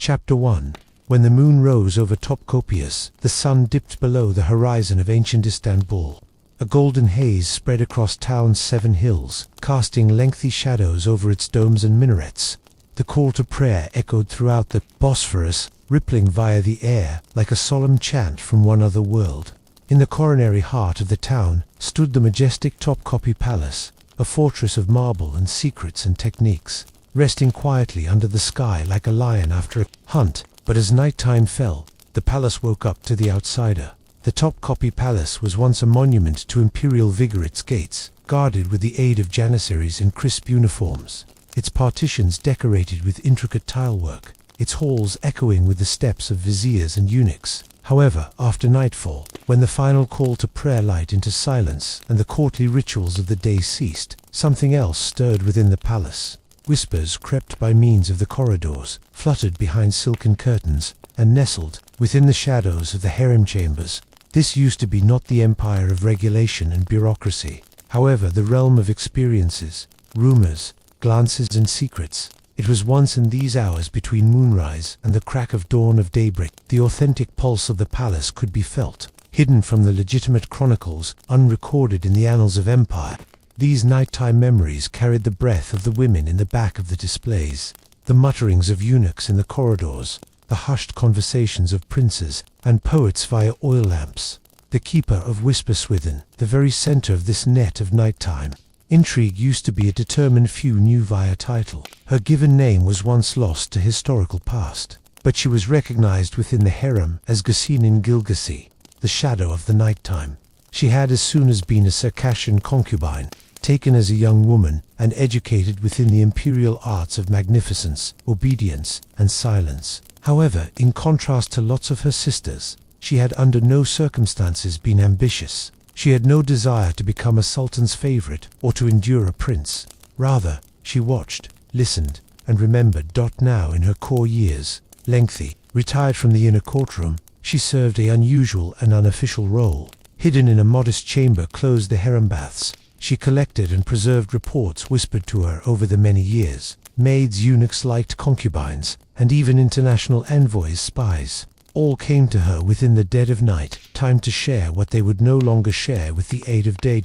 Chapter 1. When the moon rose over Topkapi, the sun dipped below the horizon of ancient Istanbul. A golden haze spread across town's 7 hills, casting lengthy shadows over its domes and minarets. The call to prayer echoed throughout the Bosphorus, rippling via the air like a solemn chant from one other world. In the coronary heart of the town stood the majestic Topkapi Palace, a fortress of marble and secrets and techniques, resting quietly under the sky like a lion after a hunt. But as nighttime fell, the palace woke up to the outsider. The Topkapi Palace was once a monument to imperial vigor. Its gates, guarded with the aid of janissaries in crisp uniforms, its partitions decorated with intricate tilework, its halls echoing with the steps of viziers and eunuchs. However, after nightfall, when the final call to prayer light into silence and the courtly rituals of the day ceased, something else stirred within the palace. Whispers crept by means of the corridors, fluttered behind silken curtains, and nestled within the shadows of the harem chambers. This used to be not the empire of regulation and bureaucracy, however the realm of experiences, rumors, glances and secrets. It was once in these hours between moonrise and the crack of dawn of daybreak, the authentic pulse of the palace could be felt, hidden from the legitimate chronicles, unrecorded in the annals of empire. These nighttime memories carried the breath of the women in the back of the displays, the mutterings of eunuchs in the corridors, the hushed conversations of princes and poets via oil lamps. The keeper of Whisperswithin, the very center of this net of nighttime. Intrigue used to be a determined few knew via title. Her given name was once lost to historical past, but she was recognized within the harem as Ghassinin Gilgasi, the shadow of the nighttime. She had as soon as been a Circassian concubine, taken as a young woman and educated within the imperial arts of magnificence, obedience, and silence. However, in contrast to lots of her sisters, she had under no circumstances been ambitious. She had no desire to become a sultan's favorite or to endure a prince. Rather, she watched, listened, and remembered. Now in her core years, lengthy, retired from the inner courtroom, she served an unusual and unofficial role. Hidden in a modest chamber closed the harem baths, she collected and preserved reports whispered to her over the many years. Maids, eunuchs, liked concubines, and even international envoys, spies, all came to her within the dead of night, time to share what they would no longer share with the aid of day.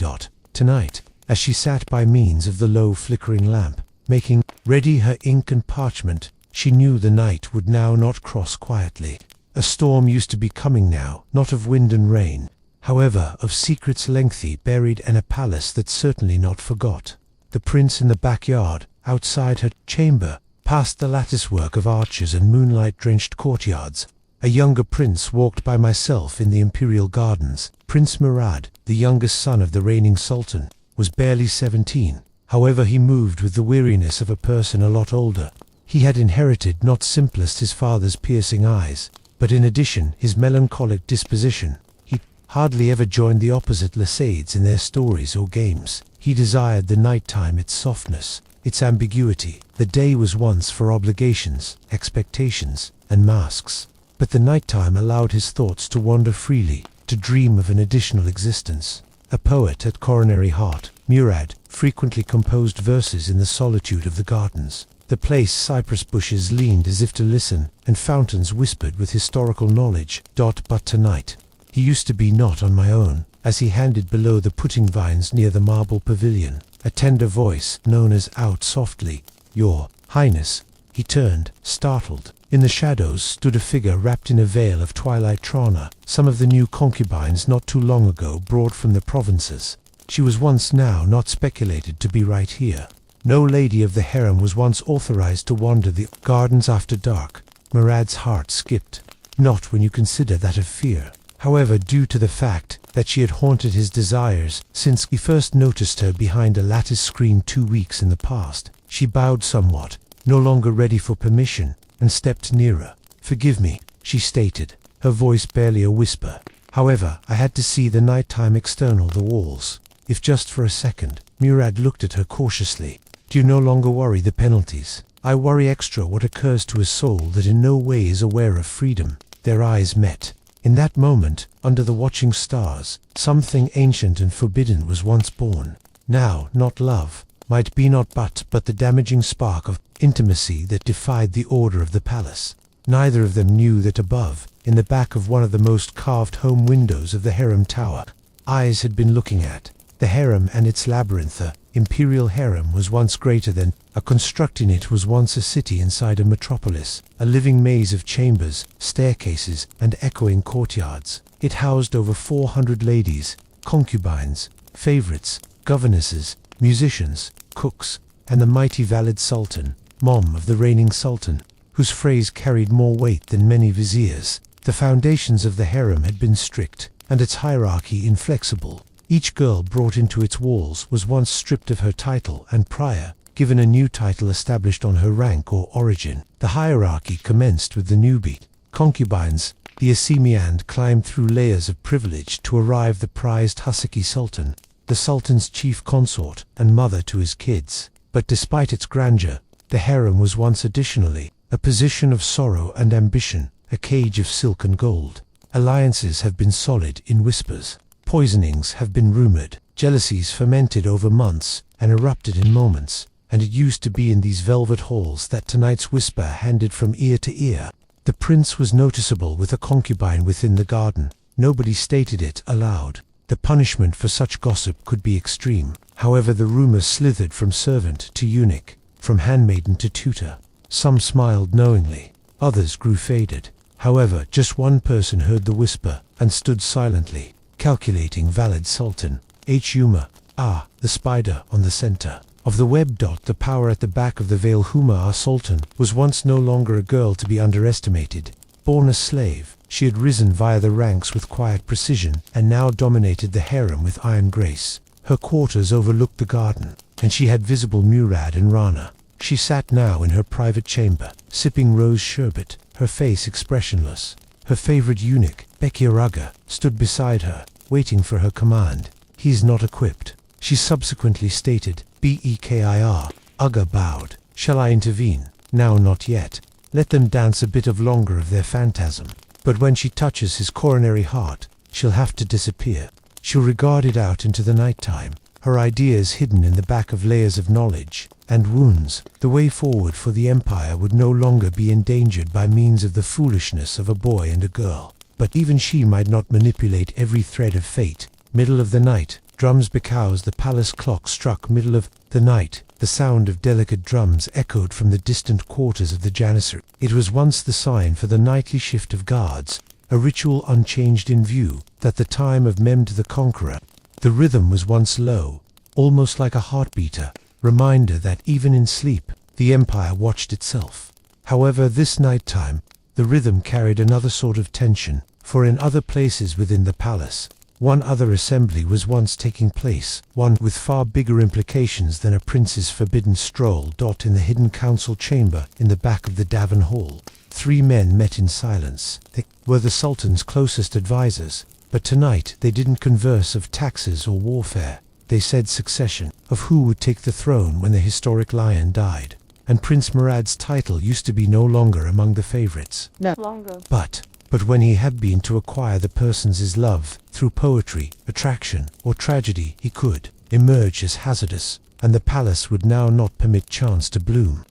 Tonight, as she sat by means of the low flickering lamp, making ready her ink and parchment, she knew the night would now not cross quietly. A storm used to be coming now, not of wind and rain, however of secrets lengthy buried and a palace that certainly not forgot. The prince in the backyard, outside her chamber, past the latticework of arches and moonlight-drenched courtyards. A younger prince walked by myself in the imperial gardens. Prince Murad, the youngest son of the reigning sultan, was barely 17. However, he moved with the weariness of a person a lot older. He had inherited not simplest his father's piercing eyes, but in addition his melancholic disposition. He hardly ever joined the opposite Lasades in their stories or games. He desired the nighttime, its softness, its ambiguity. The day was once for obligations, expectations, and masks. But the nighttime allowed his thoughts to wander freely, to dream of an additional existence. A poet at coronary heart, Murad frequently composed verses in the solitude of the gardens. The place cypress bushes leaned as if to listen, and fountains whispered with historical knowledge. But tonight, he used to be not on my own, as he handed below the pudding vines near the marble pavilion, a tender voice known as out softly. "Your Highness." He turned, startled. In the shadows stood a figure wrapped in a veil of twilight trana, some of the new concubines not too long ago brought from the provinces. She was once now not speculated to be right here. No lady of the harem was once authorized to wander the gardens after dark. Murad's heart skipped, not when you consider that of fear, however, due to the fact that she had haunted his desires since he first noticed her behind a lattice screen 2 weeks in the past. She bowed somewhat, no longer ready for permission, and stepped nearer. "Forgive me," she stated, her voice barely a whisper. "However, I had to see the nighttime external, the walls, if just for a second." Murad looked at her cautiously. "Do you no longer worry the penalties?" "I worry extra what occurs to a soul that in no way is aware of freedom." Their eyes met. In that moment, under the watching stars, something ancient and forbidden was once born. Now, not love, might be not but the damaging spark of intimacy that defied the order of the palace. Neither of them knew that above, in the back of one of the most carved home windows of the harem tower, eyes had been looking at. The harem and its labyrinth, the imperial harem, was once greater than a construct in it was once a city inside a metropolis, a living maze of chambers, staircases, and echoing courtyards. It housed over 400 ladies, concubines, favorites, governesses, musicians, cooks, and the mighty valid sultan, mom of the reigning sultan, whose phrase carried more weight than many viziers. The foundations of the harem had been strict, and its hierarchy inflexible. Each girl brought into its walls was once stripped of her title and prior, given a new title established on her rank or origin. The hierarchy commenced with the newbie. Concubines, the Assemiand, climbed through layers of privilege to arrive the prized Husaki sultan, the sultan's chief consort and mother to his kids. But despite its grandeur, the harem was once additionally a position of sorrow and ambition, a cage of silk and gold. Alliances have been solid in whispers. Poisonings have been rumored, jealousies fermented over months and erupted in moments, and it used to be in these velvet halls that tonight's whisper handed from ear to ear. The prince was noticeable with a concubine within the garden. Nobody stated it aloud. The punishment for such gossip could be extreme. However, the rumor slithered from servant to eunuch, from handmaiden to tutor. Some smiled knowingly, others grew faded. However, just one person heard the whisper and stood silently, calculating. Valid sultan, Huma, the spider on the center of the web. The power at the back of the veil. Huma sultan was once no longer a girl to be underestimated. Born a slave, she had risen via the ranks with quiet precision and now dominated the harem with iron grace. Her quarters overlooked the garden, and she had visible Murad and Rana. She sat now in her private chamber, sipping rose sherbet, her face expressionless. Her favorite eunuch, Bekiraga, stood beside her, waiting for her command. "He's not equipped," she subsequently stated. Bekir. Uga bowed. "Shall I intervene?" "Now not yet. Let them dance a bit of longer of their phantasm. But when she touches his coronary heart, she'll have to disappear. She'll regard it out into the nighttime. Her ideas hidden in the back of layers of knowledge and wounds. The way forward for the empire would no longer be endangered by means of the foolishness of a boy and a girl. But even she might not manipulate every thread of fate. Middle of the night, drums because the palace clock struck middle of the night. The sound of delicate drums echoed from the distant quarters of the janissary. It was once the sign for the nightly shift of guards, a ritual unchanged in view, that the time of Mem to the Conqueror. The rhythm was once low, almost like a heartbeater, reminder that even in sleep, the empire watched itself. However, this nighttime, the rhythm carried another sort of tension, for in other places within the palace, one other assembly was once taking place, one with far bigger implications than a prince's forbidden stroll. In the hidden council chamber in the back of the Davin Hall, 3 men met in silence. They were the sultan's closest advisors, but tonight they didn't converse of taxes or warfare. They said succession, of who would take the throne when the historic lion died. And Prince Murad's title used to be no longer among the favorites. No longer. But when he had been to acquire the person's love, through poetry, attraction, or tragedy, he could emerge as hazardous, and the palace would now not permit chance to bloom.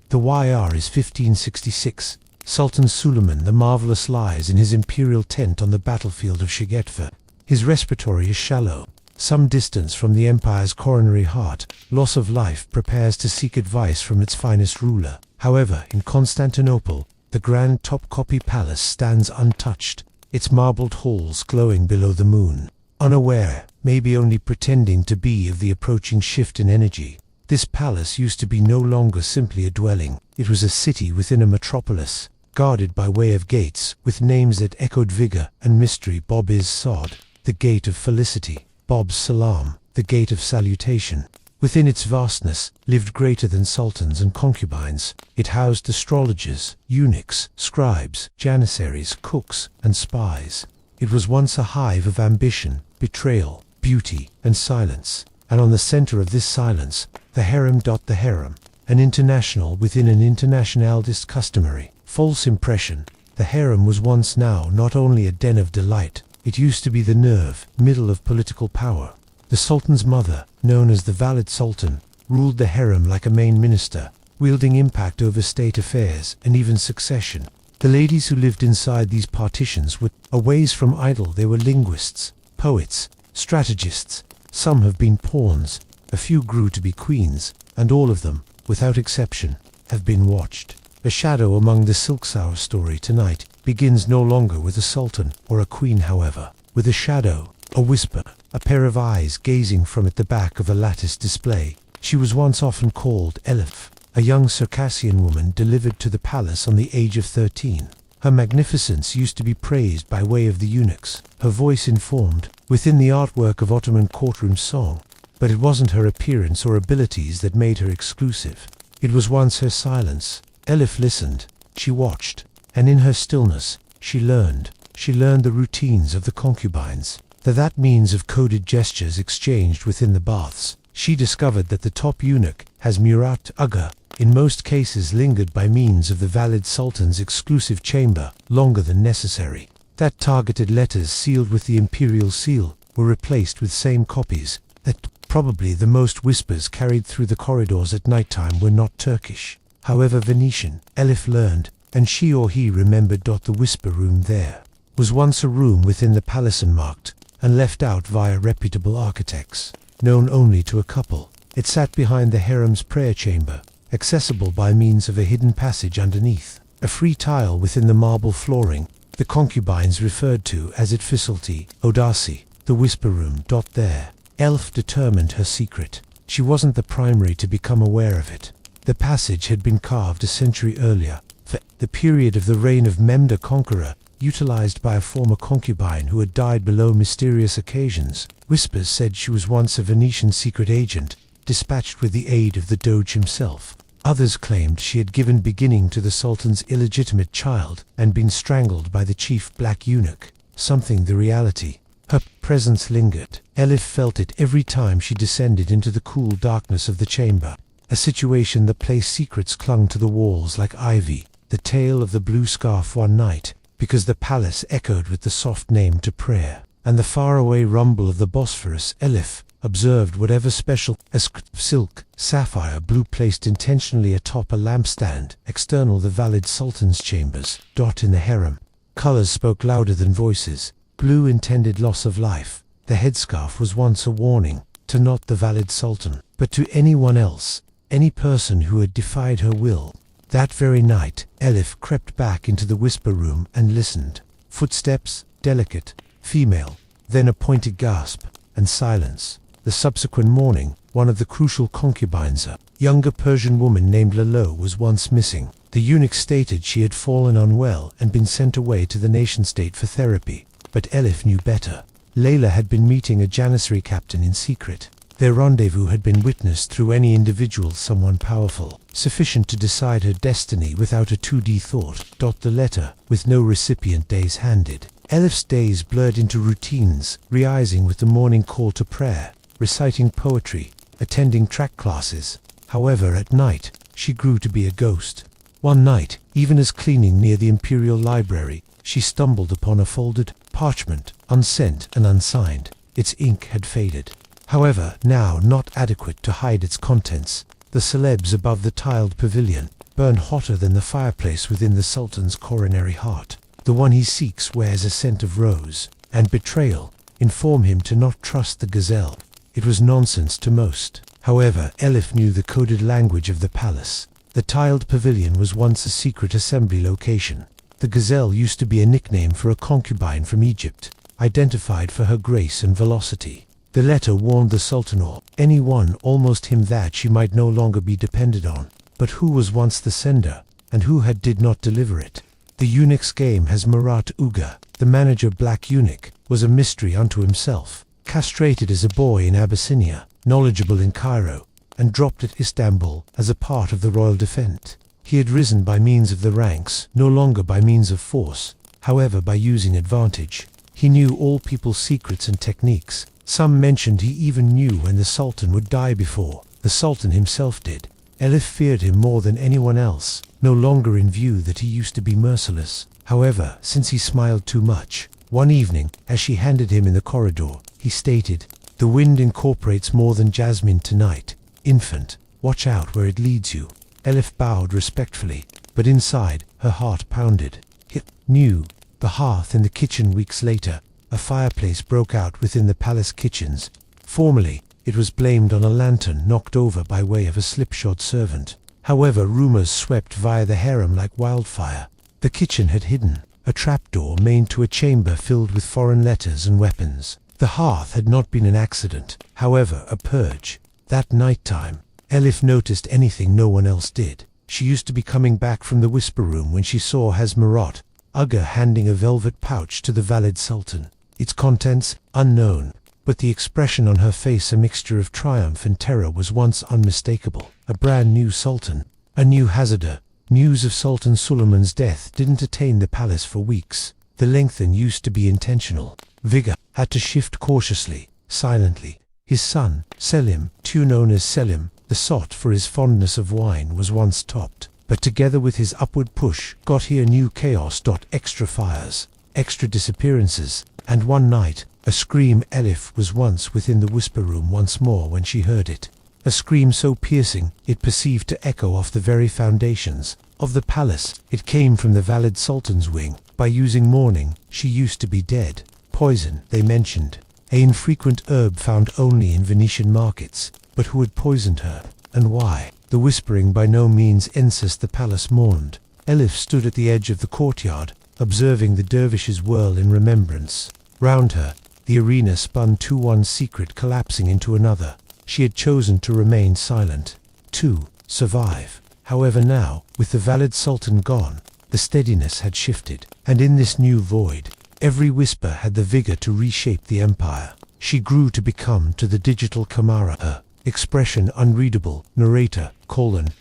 The YR is 1566. Sultan Suleiman the Marvelous lies in his imperial tent on the battlefield of Shaghetfa. His respiratory is shallow. Some distance from the empire's coronary heart, loss of life prepares to seek advice from its finest ruler. However, in Constantinople, the grand Topkapi Palace stands untouched, its marbled halls glowing below the moon. Unaware, maybe only pretending to be, of the approaching shift in energy, this palace used to be no longer simply a dwelling. It was a city within a metropolis, guarded by way of gates, with names that echoed vigor and mystery. Bob is Sod, the gate of felicity. Bob's Salam, the gate of salutation. Within its vastness lived greater than sultans and concubines. It housed astrologers, eunuchs, scribes, janissaries, cooks, and spies. It was once a hive of ambition, betrayal, beauty, and silence. And on the center of this silence, the harem. The harem, an international within an internationalist customary false impression. The harem was once now not only a den of delight, it used to be the nerve, middle of political power. The sultan's mother, known as the valid sultan, ruled the harem like a main minister, wielding impact over state affairs and even succession. The ladies who lived inside these partitions were away from idle. They were linguists, poets, strategists. Some have been pawns, a few grew to be queens, and all of them, without exception, have been watched. A shadow among the Silksauer story tonight begins no longer with a sultan or a queen, however, with a shadow, a whisper, a pair of eyes gazing from at the back of a lattice display. She was once often called Elif, a young Circassian woman delivered to the palace on the age of 13. Her magnificence used to be praised by way of the eunuchs, her voice informed within the artwork of Ottoman courtroom song, but it wasn't her appearance or abilities that made her exclusive. It was once her silence. Elif listened, she watched, and in her stillness, she learned the routines of the concubines, that means of coded gestures exchanged within the baths. She discovered that the top eunuch has Murat Aga, in most cases lingered by means of the valid sultan's exclusive chamber, longer than necessary. That targeted letters sealed with the imperial seal were replaced with same copies, that probably the most whispers carried through the corridors at nighttime were not Turkish, however Venetian. Elif learned, and she or he remembered. The whisper room there was once a room within the palace unmarked and left out via reputable architects, known only to a couple. It sat behind the harem's prayer chamber, accessible by means of a hidden passage underneath, a free tile within the marble flooring. The concubines referred to as it Fisulti, Odasi, the whisper room. There, Elf determined her secret. She wasn't the primary to become aware of it. The passage had been carved a century earlier, for the period of the reign of Mehmed the Conqueror, utilized by a former concubine who had died below mysterious occasions. Whispers said she was once a Venetian secret agent, dispatched with the aid of the Doge himself. Others claimed she had given beginning to the Sultan's illegitimate child and been strangled by the chief black eunuch, something the reality. Her presence lingered. Elif felt it every time she descended into the cool darkness of the chamber, a situation that placed secrets clung to the walls like ivy. The tale of the blue scarf one night, because the palace echoed with the soft name to prayer, and the faraway rumble of the Bosphorus. Elif observed whatever special as silk, sapphire, blue placed intentionally atop a lampstand, external the valid sultan's chambers. In the harem, colors spoke louder than voices. Blue intended loss of life. The headscarf was once a warning, to not the valid sultan, but to anyone else, any person who had defied her will. That very night, Elif crept back into the whisper room and listened. Footsteps, delicate, female, then a pointed gasp, and silence. The subsequent morning, one of the crucial concubines, a younger Persian woman named Lalo, was once missing. The eunuch stated she had fallen unwell and been sent away to the nation-state for therapy. But Elif knew better. Layla had been meeting a janissary captain in secret. Their rendezvous had been witnessed through any individual, someone powerful, sufficient to decide her destiny without a 2D thought. The letter, with no recipient, days handed. Elif's days blurred into routines, rising with the morning call to prayer, reciting poetry, attending track classes. However, at night, she grew to be a ghost. One night, even as cleaning near the Imperial Library, she stumbled upon a folded parchment, unsent and unsigned. Its ink had faded. However, now not adequate to hide its contents. The celebs above the tiled pavilion burned hotter than the fireplace within the Sultan's coronary heart. The one he seeks wears a scent of rose, and betrayal inform him to not trust the gazelle. It was nonsense to most. However, Elif knew the coded language of the palace. The tiled pavilion was once a secret assembly location. The gazelle used to be a nickname for a concubine from Egypt, identified for her grace and velocity. The letter warned the Sultan or anyone almost him that she might no longer be depended on. But who was once the sender, and who did not deliver it? The eunuch's game has Murat Uga, the manager black eunuch, was a mystery unto himself, castrated as a boy in Abyssinia, knowledgeable in Cairo, and dropped at Istanbul as a part of the royal defense. He had risen by means of the ranks, no longer by means of force, however by using advantage. He knew all people's secrets and techniques. Some mentioned he even knew when the Sultan would die before the Sultan himself did. Elif feared him more than anyone else, no longer in view that he used to be merciless. However, since he smiled too much, one evening, as she handed him in the corridor, he stated, "The wind incorporates more than jasmine tonight. Infant, watch out where it leads you." Elif bowed respectfully, but inside, her heart pounded. He knew the hearth in the kitchen. Weeks later, a fireplace broke out within the palace kitchens. Formerly, it was blamed on a lantern knocked over by way of a slipshod servant. However, rumors swept via the harem like wildfire. The kitchen had hidden a trapdoor main to a chamber filled with foreign letters and weapons. The hearth had not been an accident, however, a purge. That night time, Elif noticed anything no one else did. She used to be coming back from the whisper room when she saw Hazmarat Ugga handing a velvet pouch to the valid sultan. Its contents, unknown, but the expression on her face a mixture of triumph and terror was once unmistakable. A brand new sultan, a new Hazada. News of Sultan Suleiman's death didn't attain the palace for weeks. The lengthen used to be intentional. Vigor had to shift cautiously, silently. His son, Selim, too known as Selim, the sot for his fondness of wine, was once topped, but together with his upward push got here new chaos. Extra fires, extra disappearances, and one night, a scream. Elif was once within the whisper room once more when she heard it. A scream so piercing, it perceived to echo off the very foundations of the palace. It came from the valid sultan's wing. By using mourning, she used to be dead. Poison, they mentioned. An infrequent herb found only in Venetian markets. But who had poisoned her, and why? The whispering by no means incensed the palace mourned. Elif stood at the edge of the courtyard, observing the dervishes whirl in remembrance. Round her, the arena spun to one secret collapsing into another. She had chosen to remain silent, to survive. However now, with the valid sultan gone, the steadiness had shifted, and in this new void, every whisper had the vigor to reshape the empire. She grew to become to the digital Kamara, her expression unreadable, narrator,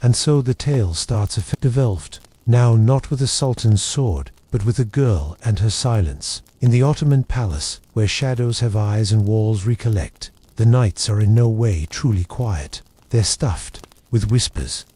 and so the tale starts developed, now not with a sultan's sword, but with a girl and her silence. In the Ottoman Palace, where shadows have eyes and walls recollect, the nights are in no way truly quiet. They're stuffed with whispers.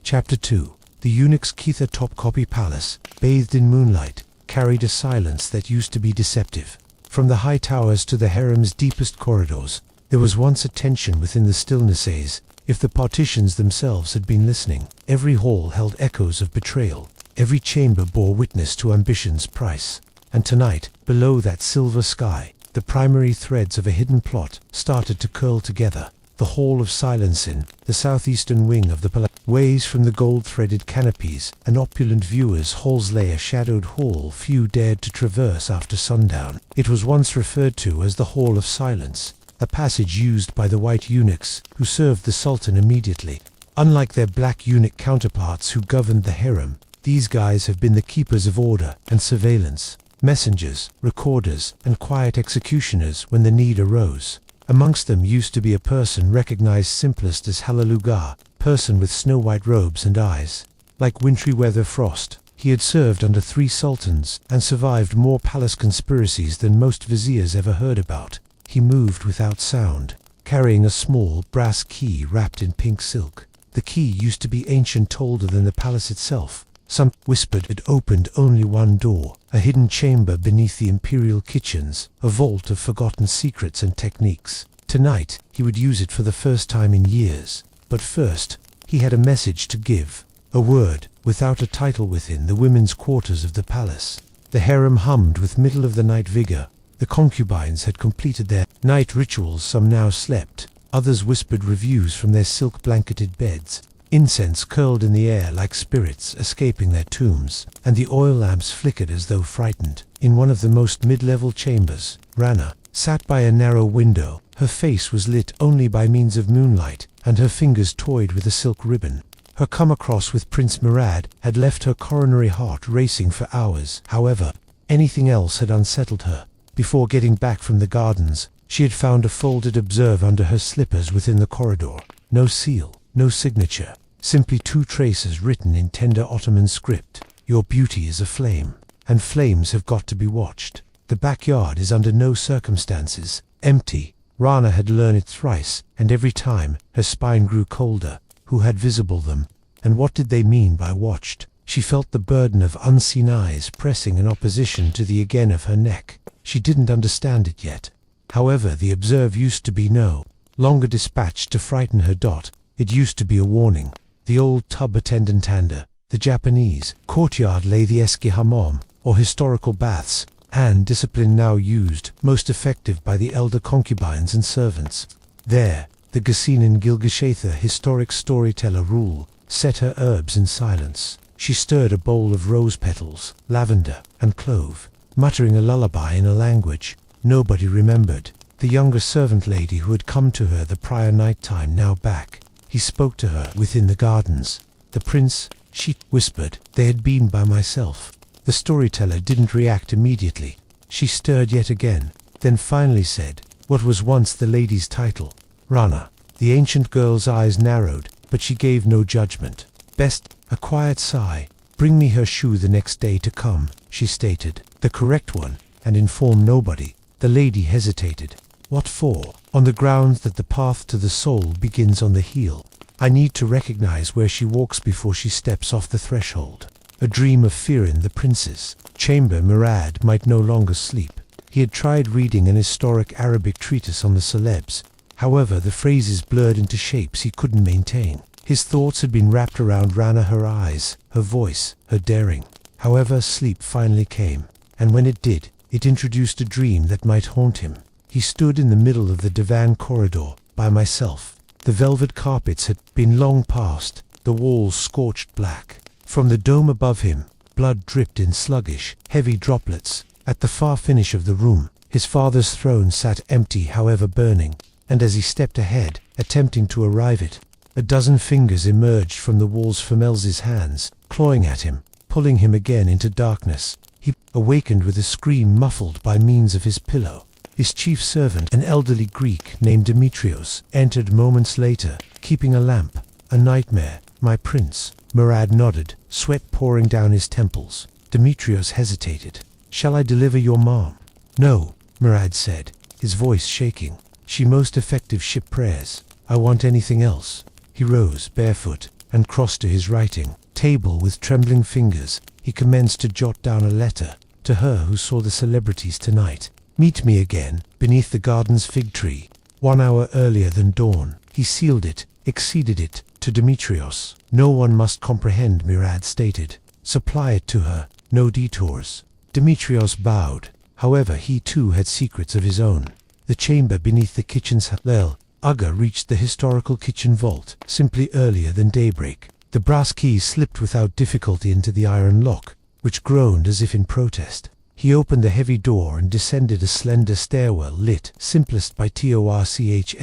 Chapter 2. The eunuchs' Kitha Topkapi Palace, bathed in moonlight, carried a silence that used to be deceptive. From the high towers to the harem's deepest corridors, there was once a tension within the stillnesses. If the partitions themselves had been listening, every hall held echoes of betrayal. Every chamber bore witness to ambition's price. And tonight, below that silver sky, the primary threads of a hidden plot started to curl together. The Hall of Silence in the southeastern wing of the palace waves from the gold-threaded canopies, and opulent viewers' halls lay a shadowed hall few dared to traverse after sundown. It was once referred to as the Hall of Silence, a passage used by the white eunuchs who served the sultan immediately. Unlike their black eunuch counterparts who governed the harem, these guys have been the keepers of order and surveillance, messengers, recorders, and quiet executioners when the need arose. Amongst them used to be a person recognized simplest as Halaluga, person with snow-white robes and eyes like wintry weather frost. He had served under 3 sultans and survived more palace conspiracies than most viziers ever heard about. He moved without sound, carrying a small brass key wrapped in pink silk. The key used to be ancient, older than the palace itself. Some whispered it opened only one door, a hidden chamber beneath the imperial kitchens, a vault of forgotten secrets and techniques. Tonight, he would use it for the first time in years. But first, he had a message to give. A word, without a title, within the women's quarters of the palace. The harem hummed with middle-of-the-night vigor. The concubines had completed their night rituals. Some now slept. Others whispered reviews from their silk-blanketed beds. Incense curled in the air like spirits escaping their tombs, and the oil lamps flickered as though frightened. In one of the most mid-level chambers, Rana sat by a narrow window. Her face was lit only by means of moonlight, and her fingers toyed with a silk ribbon. Her come-across with Prince Murad had left her coronary heart racing for hours. However, anything else had unsettled her. Before getting back from the gardens, she had found a folded observe under her slippers within the corridor. No seal. No signature, simply 2 traces written in tender Ottoman script. Your beauty is a flame, and flames have got to be watched. The backyard is under no circumstances empty. Rana had learned it thrice, and every time her spine grew colder. Who had visible them, and what did they mean by watched? She felt the burden of unseen eyes pressing in opposition to the again of her neck. She didn't understand it yet. However, the observe used to be no longer dispatched to frighten her. It used to be a warning. the old tub attendant tanda, the Japanese courtyard lay the eski hammam, or historical baths, and discipline now used, most effective by the elder concubines and servants. There, the Ghassinin Gilgashetha historic storyteller rule set her herbs in silence. She stirred a bowl of rose petals, lavender, and clove, muttering a lullaby in a language nobody remembered. The younger servant lady who had come to her the prior night time now back. He spoke to her within the gardens. The prince, she whispered, they had been by myself. The storyteller didn't react immediately. She stirred yet again, then finally said, what was once the lady's title? Rana. The ancient girl's eyes narrowed, but she gave no judgment. Best, a quiet sigh. Bring me her shoe the next day to come, she stated. The correct one, and inform nobody. The lady hesitated. What for? On the grounds that the path to the soul begins on the heel. I need to recognize where she walks before she steps off the threshold. A dream of fear in the prince's chamber. Murad might no longer sleep. He had tried reading an historic Arabic treatise on the celebs. However, the phrases blurred into shapes he couldn't maintain. His thoughts had been wrapped around Rana, her eyes, her voice, her daring. However, sleep finally came, and when it did, it introduced a dream that might haunt him. He stood in the middle of the divan corridor, by myself. The velvet carpets had been long past, the walls scorched black. From the dome above him, blood dripped in sluggish, heavy droplets. At the far finish of the room, his father's throne sat empty, however burning, and as he stepped ahead, attempting to arrive it, a dozen fingers emerged from the walls. Femels's hands, clawing at him, pulling him again into darkness. He awakened with a scream muffled by means of his pillow. His chief servant, an elderly Greek named Demetrios, entered moments later, keeping a lamp. A nightmare, my prince. Murad nodded, sweat pouring down his temples. Demetrios hesitated. Shall I deliver your mom? No, Murad said, his voice shaking. She most effective ship prayers. I want anything else. He rose, barefoot, and crossed to his writing table with trembling fingers. He commenced to jot down a letter to her who saw the celebrities tonight. Meet me again, beneath the garden's fig tree, 1 hour earlier than dawn. He sealed it, exceeded it, to Demetrios. No one must comprehend, Murad stated. Supply it to her, no detours. Demetrios bowed. However, he too had secrets of his own. The chamber beneath the kitchen's halal. Uga reached the historical kitchen vault, simply earlier than daybreak. The brass key slipped without difficulty into the iron lock, which groaned as if in protest. He opened the heavy door and descended a slender stairwell lit, simplest by torchlight.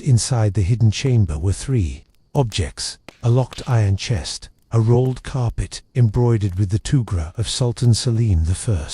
Inside the hidden chamber were 3 objects: a locked iron chest, a rolled carpet embroidered with the tugra of Sultan Selim I,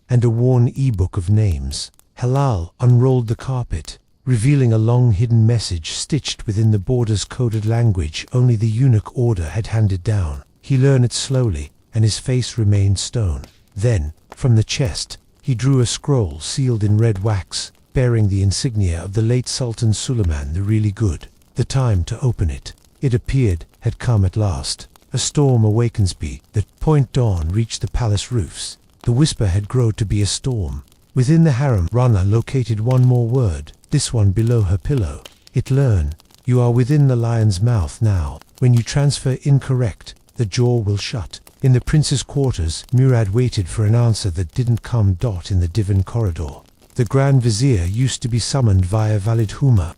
and a worn e-book of names. Halal unrolled the carpet, revealing a long hidden message stitched within the border's coded language only the eunuch order had handed down. He learned it slowly, and his face remained stone. Then, from the chest, he drew a scroll sealed in red wax, bearing the insignia of the late Sultan Suleiman the Really Good. The time to open it, it appeared, had come at last. A storm awakens me. The point dawn reached the palace roofs. The whisper had grown to be a storm. Within the harem, Rana located one more word, this one below her pillow. It learn. You are within the lion's mouth now. When you transfer incorrect, the jaw will shut. In the prince's quarters, Murad waited for an answer that didn't come. In the divan corridor, the Grand Vizier used to be summoned via Valid Huma,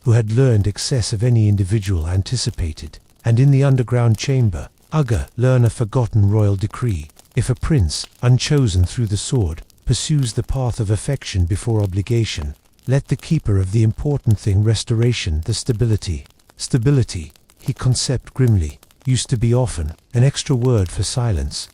who had learned excess of any individual anticipated. And in the underground chamber, Uga learn a forgotten royal decree. If a prince, unchosen through the sword, pursues the path of affection before obligation, let the keeper of the important thing restoration, the stability. Stability, he concept grimly, used to be often an extra word for silence.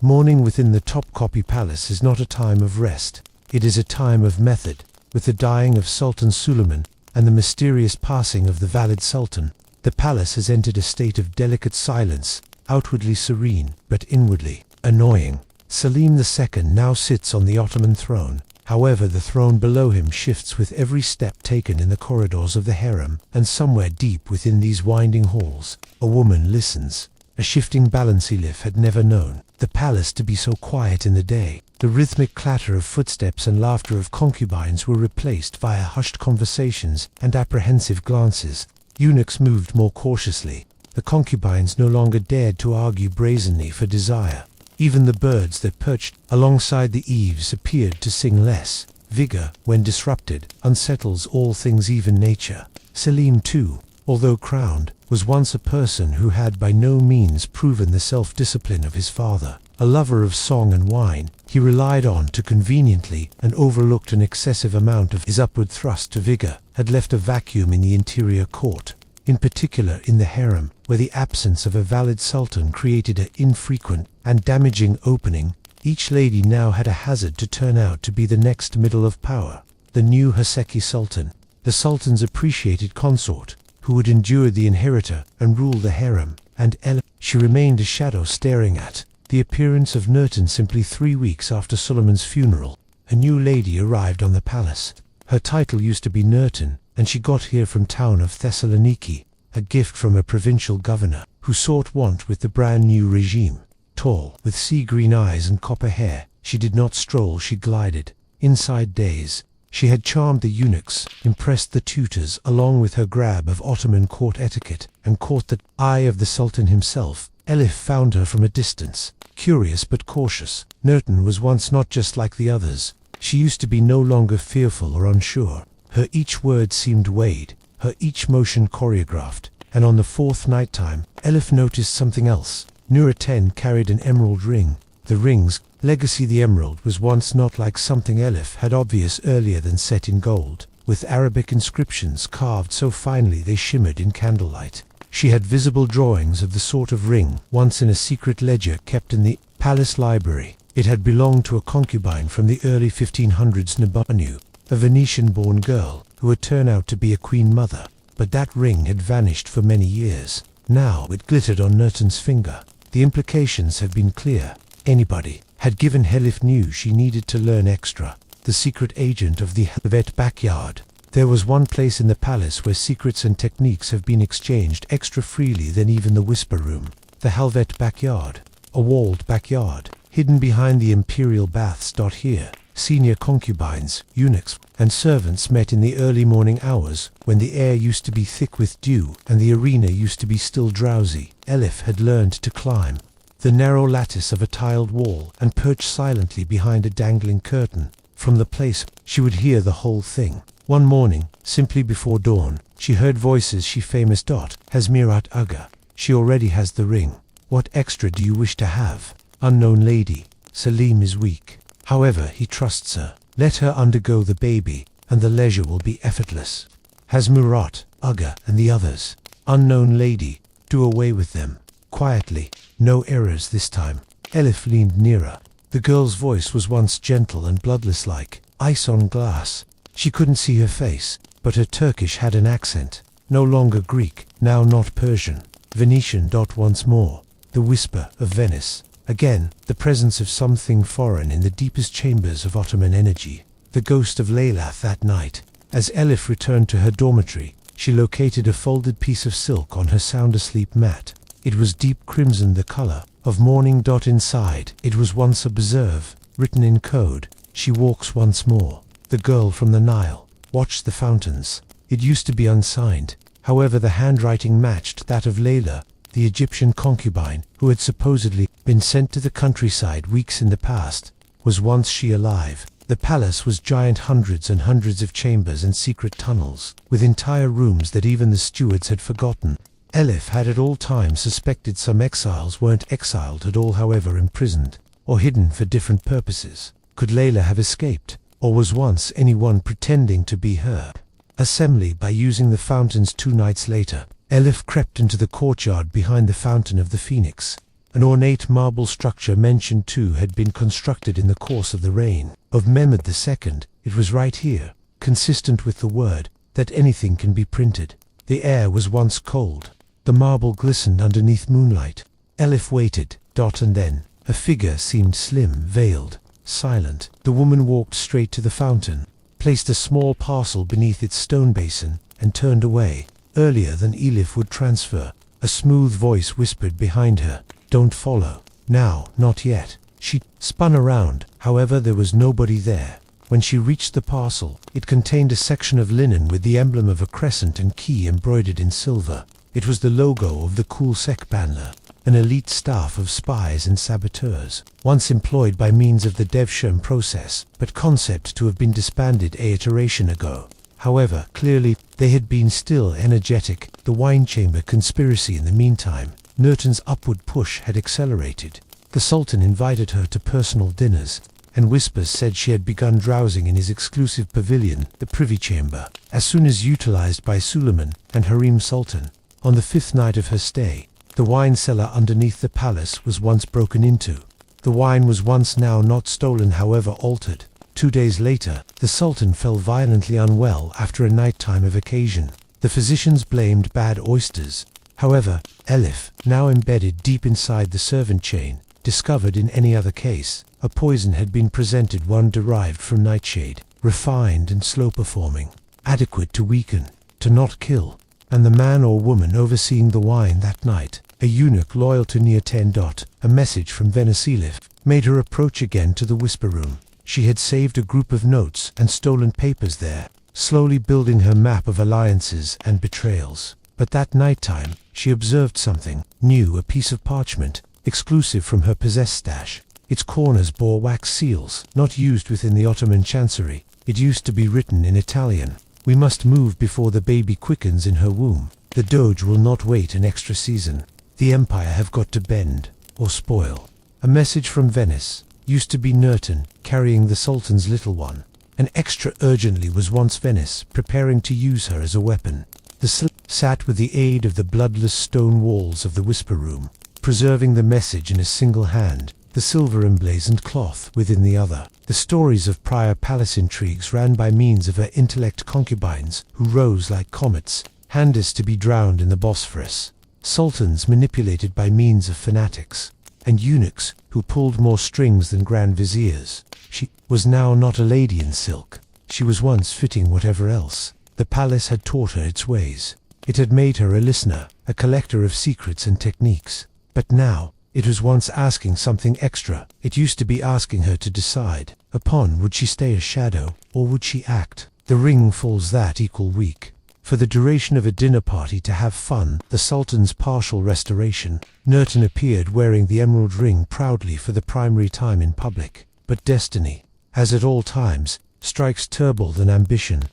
Mourning within the Topkapi Palace is not a time of rest. It is a time of method. With the dying of Sultan Suleiman and the mysterious passing of the valid sultan, the palace has entered a state of delicate silence, outwardly serene, but inwardly annoying. Selim II now sits on the Ottoman throne. However, the throne below him shifts with every step taken in the corridors of the harem, and somewhere deep within these winding halls, a woman listens. A shifting balance Elif had never known. The palace to be so quiet in the day. The rhythmic clatter of footsteps and laughter of concubines were replaced via hushed conversations and apprehensive glances. Eunuchs moved more cautiously. The concubines no longer dared to argue brazenly for desire. Even the birds that perched alongside the eaves appeared to sing less. Vigor, when disrupted, unsettles all things, even nature. Selim, too, although crowned, was once a person who had by no means proven the self-discipline of his father. A lover of song and wine, he relied on too conveniently and overlooked an excessive amount of his upward thrust to vigor, had left a vacuum in the interior court. In particular in the harem, where the absence of a valid sultan created an infrequent and damaging opening, each lady now had a hazard to turn out to be the next middle of power. The new Haseki sultan, the sultan's appreciated consort, who would endure the inheritor and rule the harem, and she remained a shadow staring at the appearance of Nurten simply 3 weeks after Suleiman's funeral. A new lady arrived on the palace. Her title used to be Nurten, and she got here from town of Thessaloniki, a gift from a provincial governor, who sought want with the brand new regime. Tall, with sea-green eyes and copper hair, she did not stroll, she glided. Inside days, she had charmed the eunuchs, impressed the tutors along with her grab of Ottoman court etiquette, and caught the eye of the sultan himself. Elif found her from a distance, curious but cautious. Nurten was once not just like the others. She used to be no longer fearful or unsure. Her each word seemed weighed, her each motion choreographed, and on the fourth night time, Elif noticed something else. Nurten carried an emerald ring. The ring's legacy, the emerald, was once not like something Elif had obvious earlier than set in gold, with Arabic inscriptions carved so finely they shimmered in candlelight. She had visible drawings of the sort of ring once in a secret ledger kept in the palace library. It had belonged to a concubine from the early 1500s, Nabanu, a Venetian-born girl who would turn out to be a queen mother. But that ring had vanished for many years. Now it glittered on Nurten's finger. The implications had been clear. Anybody had given Elif knew she needed to learn extra. The secret agent of the Helvet backyard. There was one place in the palace where secrets and techniques have been exchanged extra freely than even the whisper room. The Helvet backyard. A walled backyard, hidden behind the imperial baths. Here, senior concubines, eunuchs, and servants met in the early morning hours, when the air used to be thick with dew and the arena used to be still drowsy. Elif had learned to climb the narrow lattice of a tiled wall and perch silently behind a dangling curtain. From the place, she would hear the whole thing. One morning, simply before dawn, she heard voices. She famous. Has Mirat Aga. She already has the ring. What extra do you wish to have? Unknown lady. Selim is weak. However, he trusts her. Let her undergo the baby, and the leisure will be effortless. Has Murat, Aga, and the others. Unknown lady. Do away with them. Quietly. No errors this time. Elif leaned nearer. The girl's voice was once gentle and bloodless like ice on glass. She couldn't see her face, but her Turkish had an accent. No longer Greek, now not Persian. Venetian. Once more. The whisper of Venice. Again, the presence of something foreign in the deepest chambers of Ottoman energy. The ghost of Layla. That night, as Elif returned to her dormitory, she located a folded piece of silk on her sound asleep mat. It was deep crimson, the color of morning. Inside, it was once observe, written in code. She walks once more. The girl from the Nile. Watch the fountains. It used to be unsigned. However, the handwriting matched that of Layla, the Egyptian concubine, who had supposedly been sent to the countryside weeks in the past. Was once she alive? The palace was giant, hundreds and hundreds of chambers and secret tunnels, with entire rooms that even the stewards had forgotten. Elif had at all times suspected some exiles weren't exiled at all, however imprisoned, or hidden for different purposes. Could Layla have escaped? Or was once anyone pretending to be her? Assembly by using the fountains. 2 nights later, Elif crept into the courtyard behind the Fountain of the Phoenix. An ornate marble structure mentioned too had been constructed in the course of the reign of Mehmed II. It was right here, consistent with the word, that anything can be printed. The air was once cold. The marble glistened underneath moonlight. Elif waited. And then, a figure seemed slim, veiled, silent. The woman walked straight to the fountain, placed a small parcel beneath its stone basin, and turned away. Earlier than Elif would transfer, a smooth voice whispered behind her, "Don't follow. Now, not yet." She spun around. However, there was nobody there. When she reached the parcel, it contained a section of linen with the emblem of a crescent and key embroidered in silver. It was the logo of the Kulsekbanler, an elite staff of spies and saboteurs, once employed by means of the Devshirm process, but concept to have been disbanded a iteration ago. However, clearly, they had been still energetic. The wine chamber conspiracy in the meantime, Nurten's upward push had accelerated. The Sultan invited her to personal dinners, and whispers said she had begun drowsing in his exclusive pavilion, the Privy Chamber, as soon as utilized by Suleiman and Harem Sultan. On the 5th night of her stay, the wine cellar underneath the palace was once broken into. The wine was once now not stolen, however altered. 2 days later, the Sultan fell violently unwell after a nighttime evacation. The physicians blamed bad oysters. However, Elif, now embedded deep inside the servant chain, discovered in any other case, a poison had been presented, one derived from nightshade, refined and slow-performing, adequate to weaken, to not kill. And the man or woman overseeing the wine that night, a eunuch loyal to Nurten. A message from Venisilif made her approach again to the whisper room. She had saved a group of notes and stolen papers there, slowly building her map of alliances and betrayals. But that nighttime, she observed something new, a piece of parchment, exclusive from her possessed stash. Its corners bore wax seals, not used within the Ottoman chancery. It used to be written in Italian. "We must move before the baby quickens in her womb. The Doge will not wait an extra season. The empire have got to bend, or spoil." A message from Venice. Used to be Nurten, carrying the Sultan's little one. And extra urgently was once Venice, preparing to use her as a weapon. The sat with the aid of the bloodless stone walls of the whisper room, preserving the message in a single hand, the silver emblazoned cloth within the other. The stories of prior palace intrigues ran by means of her intellect concubines, who rose like comets, handis to be drowned in the Bosphorus, sultans manipulated by means of fanatics, and eunuchs who pulled more strings than grand viziers. She was now not a lady in silk. She was once fitting whatever else. The palace had taught her its ways. It had made her a listener, a collector of secrets and techniques. But now, it was once asking something extra. It used to be asking her to decide upon would she stay a shadow, or would she act. The ring falls that equal week. For the duration of a dinner party to have fun, the Sultan's partial restoration, Nurten appeared wearing the emerald ring proudly for the primary time in public. But destiny, as at all times, strikes turble than ambition.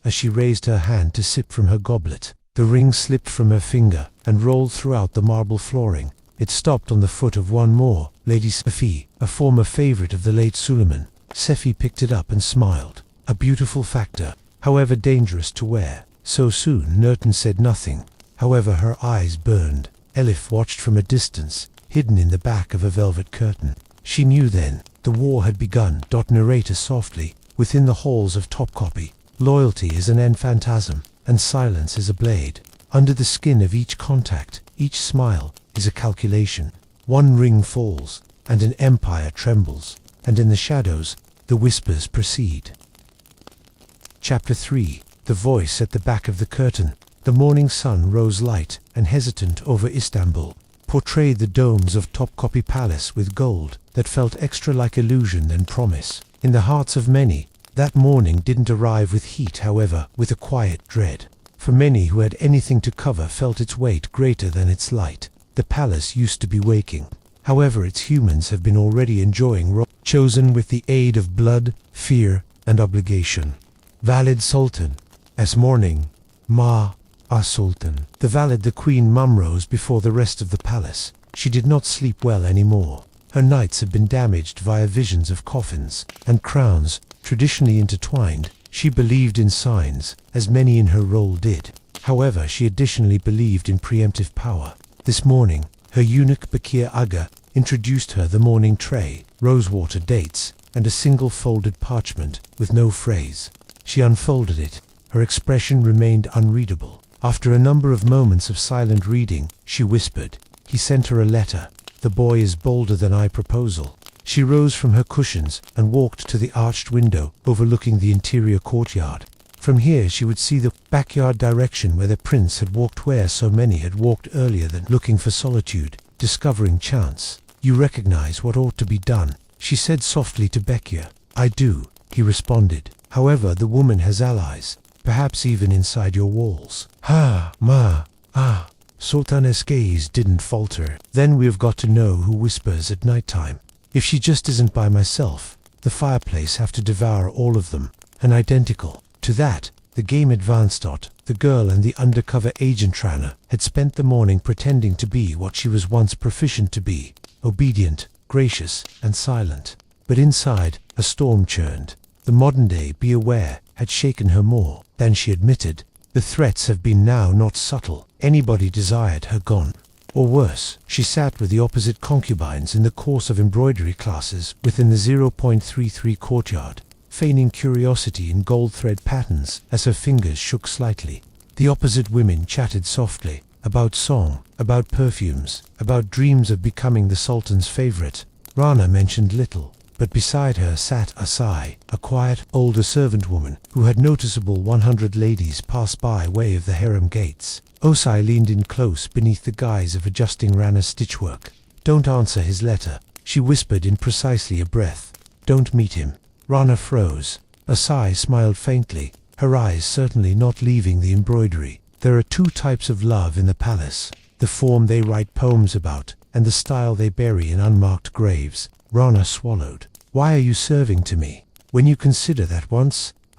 As she raised her hand to sip from her goblet, the ring slipped from her finger and rolled throughout the marble flooring. It stopped on the foot of one more, Lady Sefi, a former favorite of the late Suleiman. Sefi picked it up and smiled. A beautiful factor, however dangerous to wear. So soon Nurten said nothing. However, her eyes burned. Elif watched from a distance, hidden in the back of a velvet curtain. She knew then, the war had begun. Narrator softly, within the halls of Topkapi, loyalty is an end phantasm, and silence is a blade. Under the skin of each contact, each smile, is a calculation. One ring falls, and an empire trembles, and in the shadows, the whispers proceed. Chapter 3. The voice at the back of the curtain. The morning sun rose light and hesitant over Istanbul, portrayed the domes of Topkapi Palace with gold that felt extra like illusion than promise. In the hearts of many, that morning didn't arrive with heat, however, with a quiet dread. For many who had anything to cover felt its weight greater than its light. The palace used to be waking. However, its humans have been already enjoying chosen with the aid of blood, fear, and obligation. Valid Sultan. As morning, Sultan. The valid, the Queen Mum, rose before the rest of the palace. She did not sleep well anymore. Her nights had been damaged via visions of coffins and crowns, traditionally intertwined. She believed in signs, as many in her role did. However, she additionally believed in preemptive power. This morning, her eunuch Bakir Aga introduced her the morning tray, rosewater dates, and a single folded parchment with no phrase. She unfolded it. Her expression remained unreadable. After a number of moments of silent reading, she whispered, "He sent her a letter. The boy is bolder than I proposal." She rose from her cushions and walked to the arched window overlooking the interior courtyard. From here she would see the backyard direction where the prince had walked, where so many had walked earlier, than looking for solitude, discovering chance. "You recognize what ought to be done," she said softly to Bekir. "I do. he responded. However, the woman has allies, perhaps even inside your walls. Sultan's gaze didn't falter. Then we've got to know who whispers at night time. If she just isn't by myself, the fireplace have to devour all of them, and identical. To that, the game advanced. The girl and the undercover agent Trana had spent the morning pretending to be what she was once proficient to be, obedient, gracious, and silent. But inside, a storm churned. The modern day be aware had shaken her more than she admitted. The threats have been now not subtle. Anybody desired her gone. Or worse, she sat with the opposite concubines in the course of embroidery classes within the 0.33 courtyard, feigning curiosity in gold thread patterns as her fingers shook slightly. The opposite women chatted softly, about song, about perfumes, about dreams of becoming the sultan's favorite. Rana mentioned little, but beside her sat Asai, a quiet, older servant woman who had noticeable 100 ladies pass by way of the harem gates. Osai leaned in close beneath the guise of adjusting Rana's stitchwork. "Don't answer his letter," she whispered in precisely a breath. "Don't meet him." Rana froze. Asai smiled faintly, her eyes certainly not leaving the embroidery. "There are two types of love in the palace, the form they write poems about, and the style they bury in unmarked graves." Rana swallowed. "Why are you serving to me? When you consider that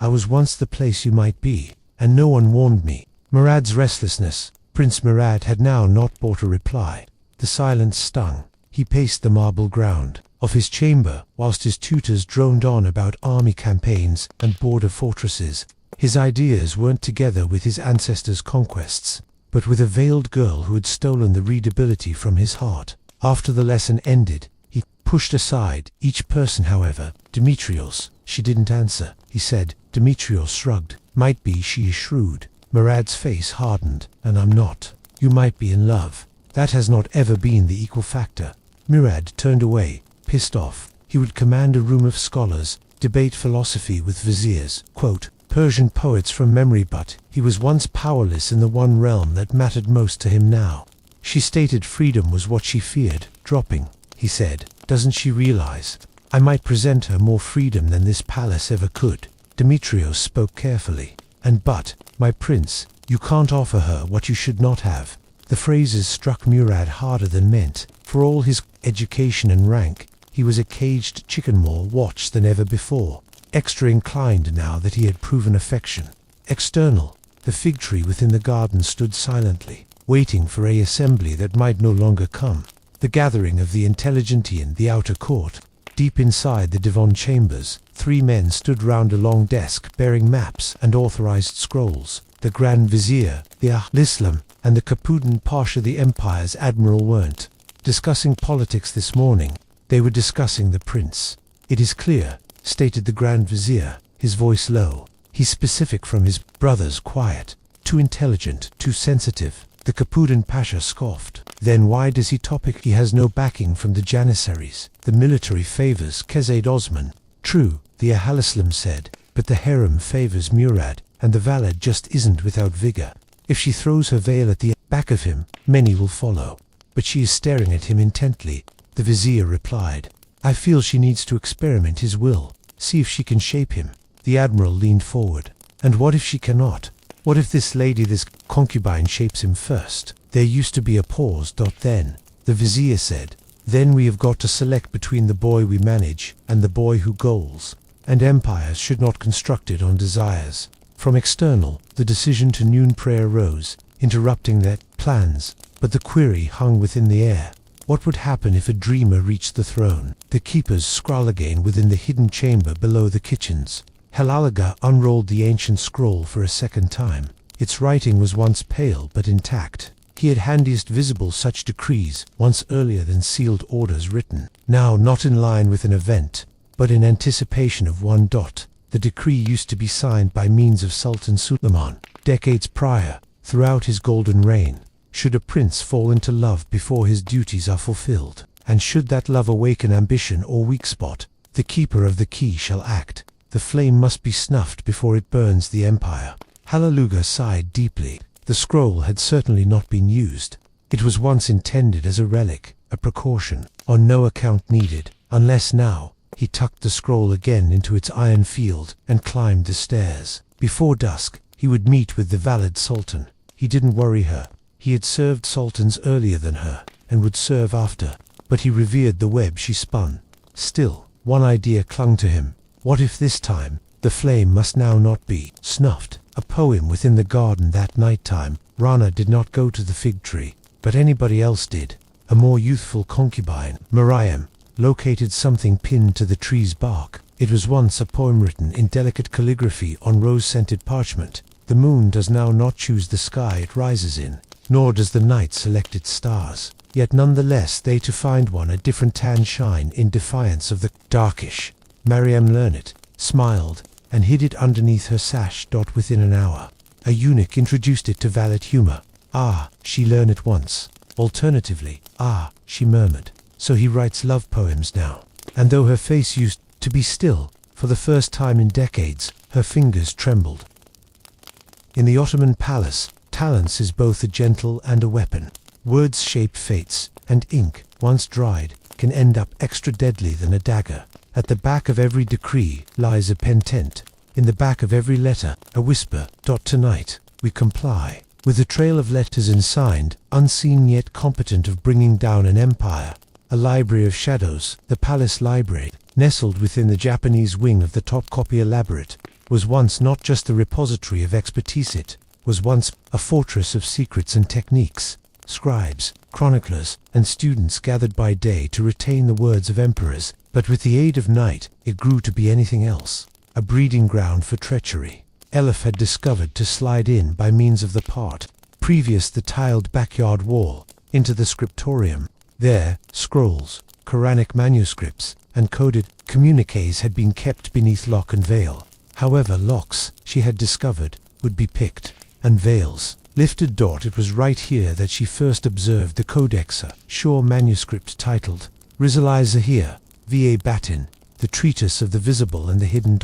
I was once the place you might be, and no one warned me." Murad's restlessness. Prince Murad had now not brought a reply. The silence stung. He paced the marble ground of his chamber whilst his tutors droned on about army campaigns and border fortresses. His ideas weren't together with his ancestors' conquests, but with a veiled girl who had stolen the readability from his heart. After the lesson ended, he pushed aside each person. However, Demetrios. She didn't answer, he said. Demetrios shrugged. "Might be she is shrewd." Murad's face hardened. "And I'm not. You might be in love. That has not ever been the equal factor." Murad turned away, pissed off. He would command a room of scholars, debate philosophy with viziers, quote Persian poets from memory, but he was once powerless in the one realm that mattered most to him now. She stated freedom was what she feared dropping, he said. "Doesn't she realize? I might present her more freedom than this palace ever could." Demetrios spoke carefully. But, my prince, you can't offer her what you should not have." The phrases struck Murad harder than meant. For all his education and rank, he was a caged chicken more watched than ever before, extra inclined now that he had proven affection. External, the fig tree within the garden stood silently, waiting for a assembly that might no longer come. The gathering of the intelligentsia in the outer court. Deep inside the divan chambers, 3 men stood round a long desk bearing maps and authorized scrolls. The Grand Vizier, the Al-Islam, and the Capuden Pasha, the Empire's admiral, weren't discussing politics this morning. They were discussing the prince. "It is clear," stated the Grand Vizier, his voice low. "He's specific from his brother's quiet. Too intelligent, too sensitive." The Capuden Pasha scoffed. "Then why does he topic? He has no backing from the Janissaries. The military favors Kezade Osman." "True," the Al-Islam said, "but the harem favors Murad, and the valet just isn't without vigor. If she throws her veil at the back of him, many will follow." "But she is staring at him intently," the vizier replied. "I feel she needs to experiment his will, see if she can shape him." The admiral leaned forward. "And what if she cannot? What if this lady, this concubine, shapes him first?" There used to be a pause. "Then," the vizier said, "then we have got to select between the boy we manage and the boy who goals. And empires should not construct it on desires." From external, the decision to noon prayer rose, interrupting their plans, but the query hung within the air. What would happen if a dreamer reached the throne? The keepers scroll again within the hidden chamber below the kitchens. Halalaga unrolled the ancient scroll for a second time. Its writing was once pale but intact. He had handiest visible such decrees once earlier than sealed orders written. Now not in line with an event, but in anticipation of one. The decree used to be signed by means of Sultan Suleiman. Decades prior, throughout his golden reign, should a prince fall into love before his duties are fulfilled, and should that love awaken ambition or weak spot, the keeper of the key shall act. The flame must be snuffed before it burns the empire. Halaluga sighed deeply. The scroll had certainly not been used. It was once intended as a relic, a precaution, on no account needed, unless now, He tucked the scroll again into its iron field and climbed the stairs. Before dusk, he would meet with the valid sultan. He didn't worry her. He had served sultans earlier than her, and would serve after, but he revered the web she spun. Still, one idea clung to him. What if this time, the flame must now not be snuffed? A poem within the garden that night time. Rana did not go to the fig tree, but anybody else did. A more youthful concubine, Mariam, located something pinned to the tree's bark. It was once a poem written in delicate calligraphy on rose-scented parchment. The moon does now not choose the sky it rises in, nor does the night select its stars. Yet nonetheless they to find one a different tan shine in defiance of the darkish. Mariam learned it, smiled, and hid it underneath her sash. Within an hour, a eunuch introduced it to valet humor. Ah, she learned it once. Alternatively, ah, she murmured. So he writes love poems now. And though her face used to be still, for the first time in decades, her fingers trembled. In the Ottoman Palace, talents is both a gentle and a weapon. Words shape fates, and ink, once dried, can end up extra deadly than a dagger. At the back of every decree lies a pentent. In the back of every letter, a whisper. Tonight, we comply. With a trail of letters unsigned, unseen yet competent of bringing down an empire. A library of shadows, the palace library, nestled within the Japanese wing of the Topkapi elaborate, was once not just the repository of expertise, it was once a fortress of secrets and techniques. Scribes, chroniclers, and students gathered by day to retain the words of emperors, but with the aid of night, it grew to be anything else. A breeding ground for treachery. Elif had discovered to slide in by means of the part, previous the tiled backyard wall, into the scriptorium. There, scrolls, Quranic manuscripts, and coded communiques had been kept beneath lock and veil. However, locks, she had discovered, would be picked, and veils lifted. It was right here that she first observed the Codexa, Shaw manuscript titled Rizal-i Zahir, Va Batin, the treatise of the visible and the hidden.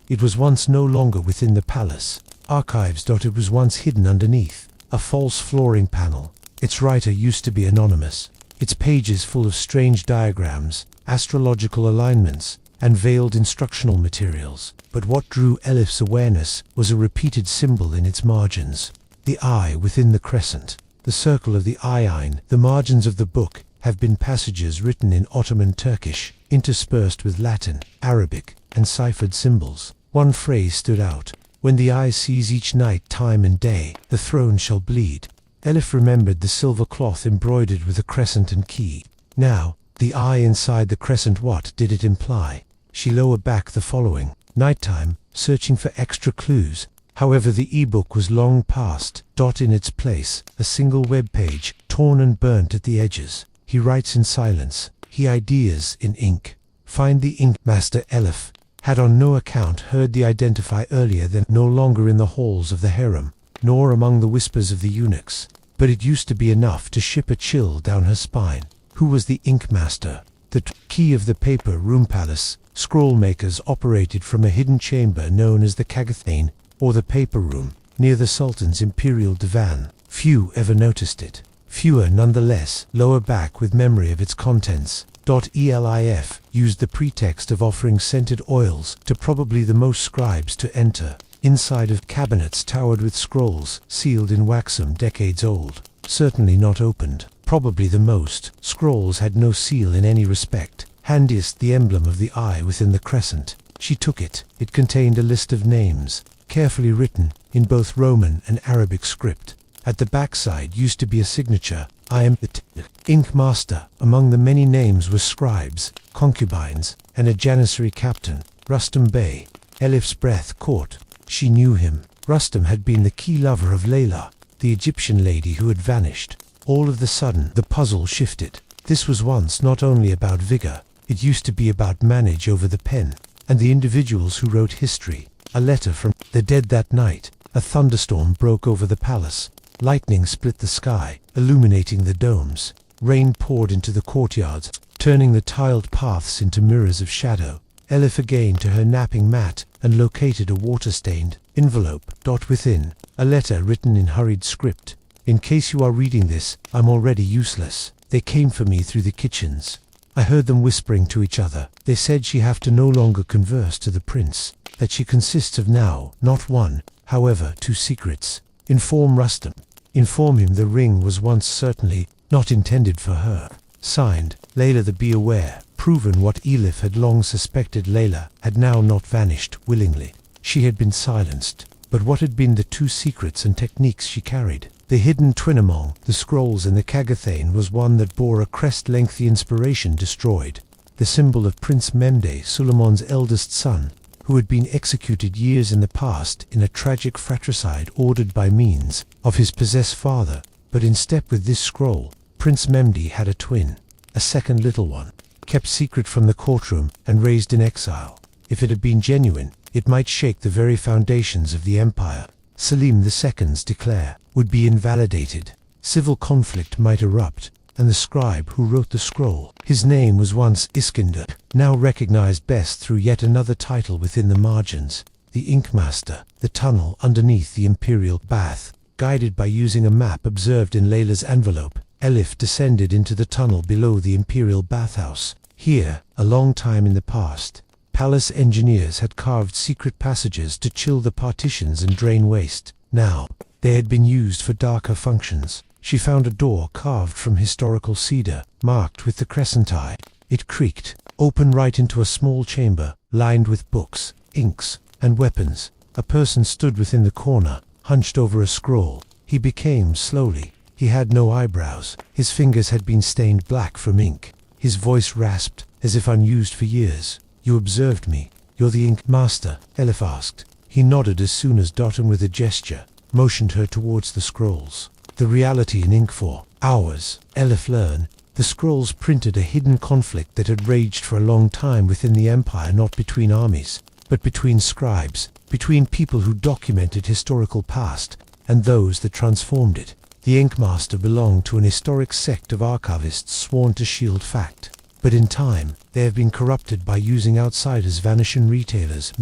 It was once no longer within the palace archives. It was once hidden underneath a false flooring panel. Its writer used to be anonymous, its pages full of strange diagrams, astrological alignments, and veiled instructional materials. But what drew Elif's awareness was a repeated symbol in its margins. The eye within the crescent, the circle of the ayin. The margins of the book have been passages written in Ottoman Turkish, interspersed with Latin, Arabic, and ciphered symbols. One phrase stood out. When the eye sees each night, time and day, the throne shall bleed. Elif remembered the silver cloth embroidered with a crescent and key. Now, the eye inside the crescent, what did it imply? She lowered back the following. Nighttime, searching for extra clues. However, the e-book was long past. In its place, a single web page, torn and burnt at the edges. He writes in silence. He ideas in ink. Find the ink. Master Elif had on no account heard the identify earlier than no longer in the halls of the harem, nor among the whispers of the eunuchs. But it used to be enough to ship a chill down her spine. Who was the ink master? The key of the paper room palace. Scroll makers operated from a hidden chamber known as the Kagathane, or the paper room, near the sultan's imperial divan. Few ever noticed it. Fewer nonetheless, lower back with memory of its contents. Elif used the pretext of offering scented oils to probably the most scribes to enter. Inside of cabinets towered with scrolls, sealed in waxum decades old, certainly not opened. Probably the most. Scrolls had no seal in any respect. Handiest the emblem of the eye within the crescent. She took it. It contained a list of names, carefully written, in both Roman and Arabic script. At the backside used to be a signature. I am the ink master. Among the many names were scribes, concubines, and a janissary captain, Rustam Bey. Elif's breath caught. She knew him. Rustam had been the key lover of Layla, the Egyptian lady who had vanished. All of the sudden, the puzzle shifted. This was once not only about vigor, it used to be about manage over the pen, and the individuals who wrote history. A letter from the dead that night. A thunderstorm broke over the palace. Lightning split the sky, illuminating the domes. Rain poured into the courtyards, turning the tiled paths into mirrors of shadow. Elif again to her napping mat, and located a water-stained envelope. Within, a letter written in hurried script. In case you are reading this, I'm already useless. They came for me through the kitchens. I heard them whispering to each other. They said she have to no longer converse to the prince, that she consists of now, not one, however, two secrets. Inform Rustam. Inform him the ring was once certainly not intended for her. Signed, Layla the Be Aware. Proven what Elif had long suspected. Layla had now not vanished willingly. She had been silenced. But what had been the two secrets and techniques she carried? The hidden twin among the scrolls in the Kagathane was one that bore a crest lengthy inspiration destroyed, the symbol of Prince Memde, Suleiman's eldest son, who had been executed years in the past in a tragic fratricide ordered by means of his possessed father. But in step with this scroll, Prince Memde had a twin, a second little one, kept secret from the courtroom and raised in exile. If it had been genuine, it might shake the very foundations of the empire. Selim II's declare would be invalidated. Civil conflict might erupt, and the scribe who wrote the scroll, his name was once Iskander, now recognized best through yet another title within the margins, the Inkmaster. The tunnel underneath the imperial bath, guided by using a map observed in Layla's envelope, Elif descended into the tunnel below the imperial bathhouse. Here, a long time in the past, palace engineers had carved secret passages to chill the partitions and drain waste. Now, they had been used for darker functions. She found a door carved from historical cedar, marked with the crescent eye. It creaked, opened right into a small chamber, lined with books, inks, and weapons. A person stood within the corner, hunched over a scroll. He became slowly. He had no eyebrows. His fingers had been stained black from ink. His voice rasped, as if unused for years. "You observed me. You're the ink master?" Elif asked. He nodded as soon as Dotan with a gesture motioned her towards the scrolls. The reality in ink for hours. Elif learned. The scrolls printed a hidden conflict that had raged for a long time within the empire, not between armies, but between scribes, between people who documented historical past, and those that transformed it. The ink master belonged to an historic sect of archivists sworn to shield fact. But in time, they have been corrupted by using outsiders, vanishing retailers,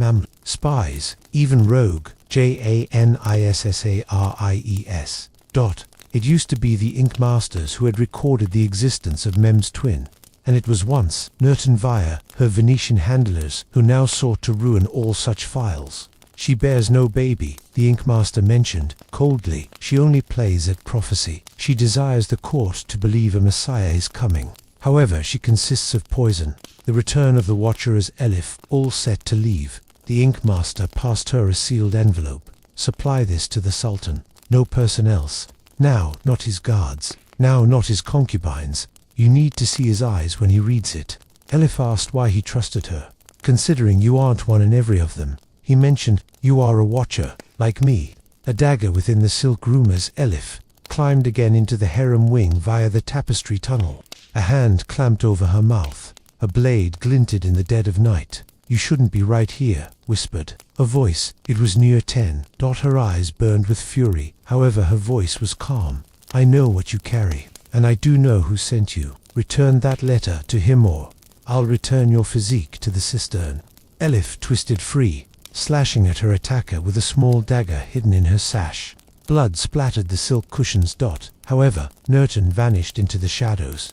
spies, even rogue, JANISSARIES. It used to be the ink masters who had recorded the existence of Mem's twin, and it was once Nurten via her Venetian handlers who now sought to ruin all such files. "She bears no baby," the ink master mentioned coldly. "She only plays at prophecy. She desires the court to believe a messiah is coming. However, she consists of poison." The return of the watcher as Elif, all set to leave. The ink master passed her a sealed envelope. "Supply this to the sultan. No person else. Now, not his guards. Now, not his concubines. You need to see his eyes when he reads it." Elif asked why he trusted her. "Considering you aren't one in every of them." He mentioned, "You are a watcher, like me." A dagger within the silk room as Elif climbed again into the harem wing via the tapestry tunnel. A hand clamped over her mouth. A blade glinted in the dead of night. "You shouldn't be right here," whispered a voice. It was near 10. Her eyes burned with fury. However, her voice was calm. "I know what you carry, and I do know who sent you. Return that letter to him or I'll return your physique to the cistern." Elif twisted free, slashing at her attacker with a small dagger hidden in her sash. Blood splattered the silk cushions. However, Nurten vanished into the shadows.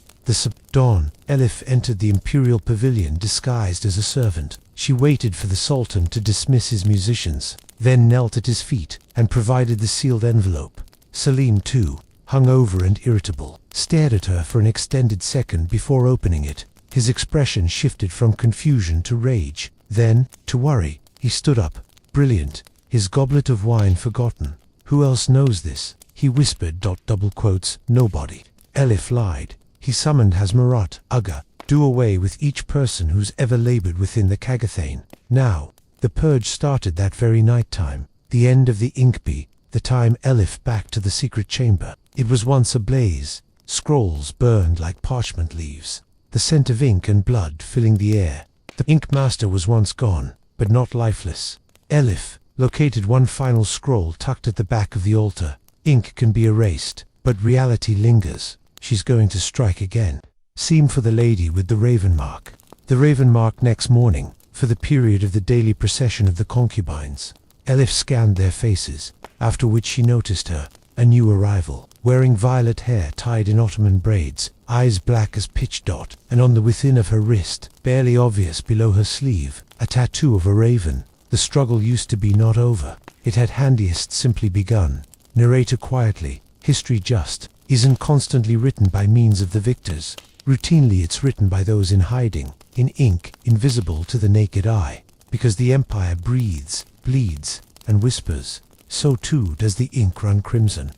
Dawn. Elif entered the imperial pavilion disguised as a servant. She waited for the sultan to dismiss his musicians, then knelt at his feet and provided the sealed envelope. Selim, too, hungover and irritable, stared at her for an extended second before opening it. His expression shifted from confusion to rage, then to worry. He stood up, brilliant, his goblet of wine forgotten. "Who else knows this?" he whispered. "Nobody." Elif lied. He summoned Hazmarat, Ugga, "Do away with each person who's ever labored within the Kagathane." Now, the purge started that very night time, the end of the Inkbee, the time Elif back to the secret chamber. It was once ablaze. Scrolls burned like parchment leaves, the scent of ink and blood filling the air. The ink master was once gone, but not lifeless. Elif located one final scroll tucked at the back of the altar. Ink can be erased, but reality lingers. She's going to strike again. Seam for the lady with the raven mark. The raven mark next morning, for the period of the daily procession of the concubines. Elif scanned their faces, after which she noticed her, a new arrival. wearing violet hair tied in Ottoman braids, eyes black as pitch, and on the within of her wrist, barely obvious below her sleeve, a tattoo of a raven. The struggle used to be not over. It had handiest simply begun. Narrator quietly, history just isn't constantly written by means of the victors. Routinely it's written by those in hiding, in ink, invisible to the naked eye. Because the empire breathes, bleeds, and whispers, so too does the ink run crimson.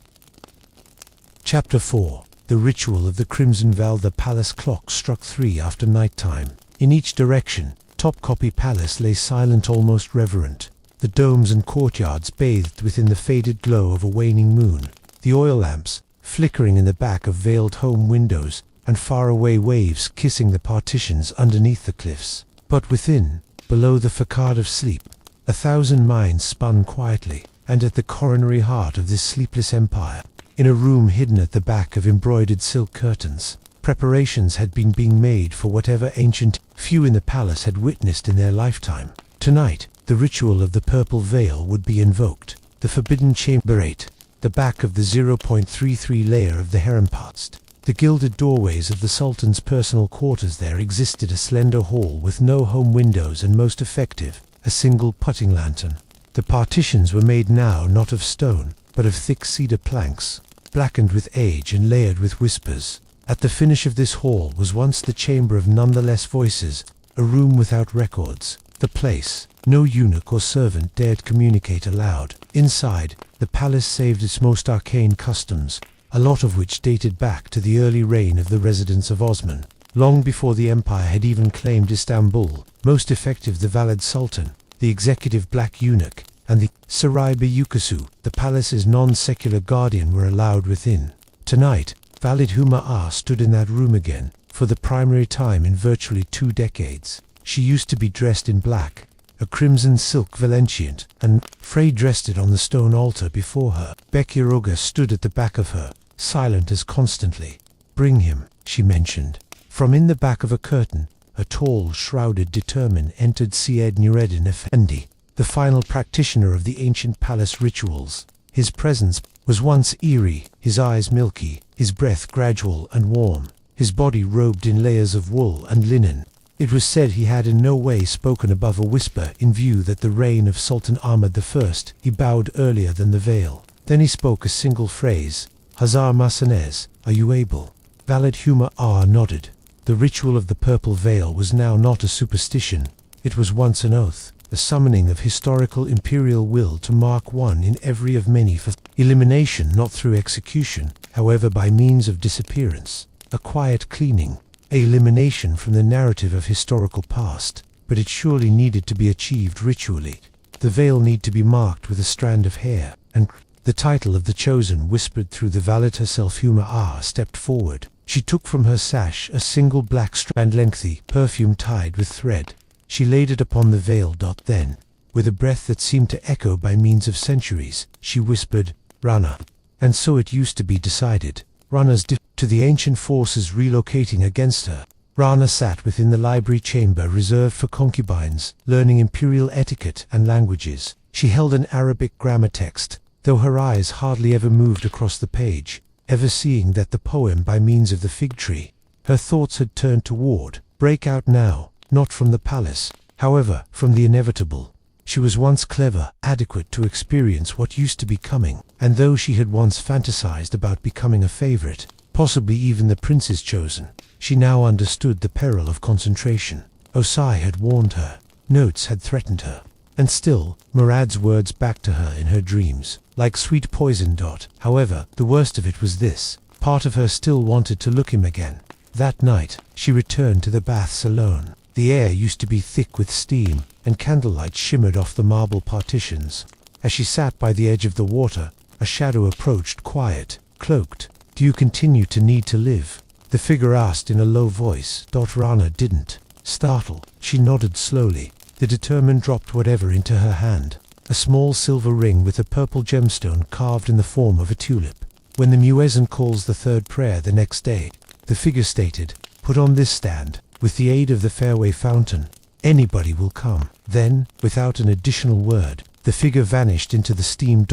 Chapter 4. The Ritual of the Crimson Veil. The palace clock struck 3 after nighttime. In each direction, Topkapi Palace lay silent, almost reverent. The domes and courtyards bathed within the faded glow of a waning moon. The oil lamps, flickering in the back of veiled home windows, and faraway waves kissing the partitions underneath the cliffs. But within, below the facade of sleep, 1,000 minds spun quietly, and at the coronary heart of this sleepless empire, in a room hidden at the back of embroidered silk curtains, preparations had been being made for whatever ancient few in the palace had witnessed in their lifetime. Tonight, the ritual of the purple veil would be invoked. The forbidden chamber 8, the back of the 0.33 layer of the harem past. The gilded doorways of the sultan's personal quarters. There existed a slender hall with no home windows and, most effective, a single putting lantern. The partitions were made now not of stone, but of thick cedar planks, blackened with age and layered with whispers. At the finish of this hall was once the chamber of nonetheless voices, a room without records. The place, no eunuch or servant dared communicate aloud. Inside, the palace saved its most arcane customs, a lot of which dated back to the early reign of the residents of Osman, long before the empire had even claimed Istanbul. Most effective, the valid sultan, the executive black eunuch, and the Sarai Beyukasu, the palace's non-secular guardian, were allowed within. Tonight, valid Huma stood in that room again, for the primary time in virtually 2 decades. She used to be dressed in black, a crimson silk Valenciant, and Frey dressed it on the stone altar before her. Bekiroga stood at the back of her, silent as constantly. "Bring him," she mentioned. From in the back of a curtain, a tall, shrouded determine entered Syed Nureddin Effendi, the final practitioner of the ancient palace rituals. His presence was once eerie, his eyes milky, his breath gradual and warm, his body robed in layers of wool and linen. It was said he had in no way spoken above a whisper in view that the reign of Sultan Ahmad I. He bowed earlier than the veil. Then he spoke a single phrase, "Hazar Masanez, are you able?" Valid Huma nodded. The ritual of the purple veil was now not a superstition. It was once an oath, a summoning of historical imperial will to mark one in every of many for elimination, not through execution, however by means of disappearance, a quiet cleaning, a elimination from the narrative of historical past. But it surely needed to be achieved ritually. The veil need to be marked with a strand of hair, and the title of the chosen whispered through the valid herself. Huma stepped forward. She took from her sash a single black strand, lengthy, perfume tied with thread. She laid it upon the veil. Then, with a breath that seemed to echo by means of centuries, she whispered, "Rana." And so it used to be decided. Rana's to the ancient forces relocating against her. Rana sat within the library chamber reserved for concubines, learning imperial etiquette and languages. She held an Arabic grammar text, though her eyes hardly ever moved across the page, ever seeing that the poem by means of the fig tree. Her thoughts had turned toward, break out now, not from the palace, however, from the inevitable. She was once clever, adequate to experience what used to be coming, and though she had once fantasized about becoming a favorite, possibly even the prince's chosen, she now understood the peril of concentration. Osai had warned her, notes had threatened her, and still, Murad's words back to her in her dreams, like sweet poison. However, the worst of it was this, part of her still wanted to look him again. That night, she returned to the baths alone. The air used to be thick with steam, and candlelight shimmered off the marble partitions. As she sat by the edge of the water, a shadow approached, quiet, cloaked. "Do you continue to need to live?" the figure asked in a low voice. Rana didn't. Startled, she nodded slowly. The determined dropped whatever into her hand, a small silver ring with a purple gemstone carved in the form of a tulip. When the muezzin calls the third prayer the next day, the figure stated, "Put on this stand. With the aid of the fairway fountain, anybody will come." Then, without an additional word, the figure vanished into the steam.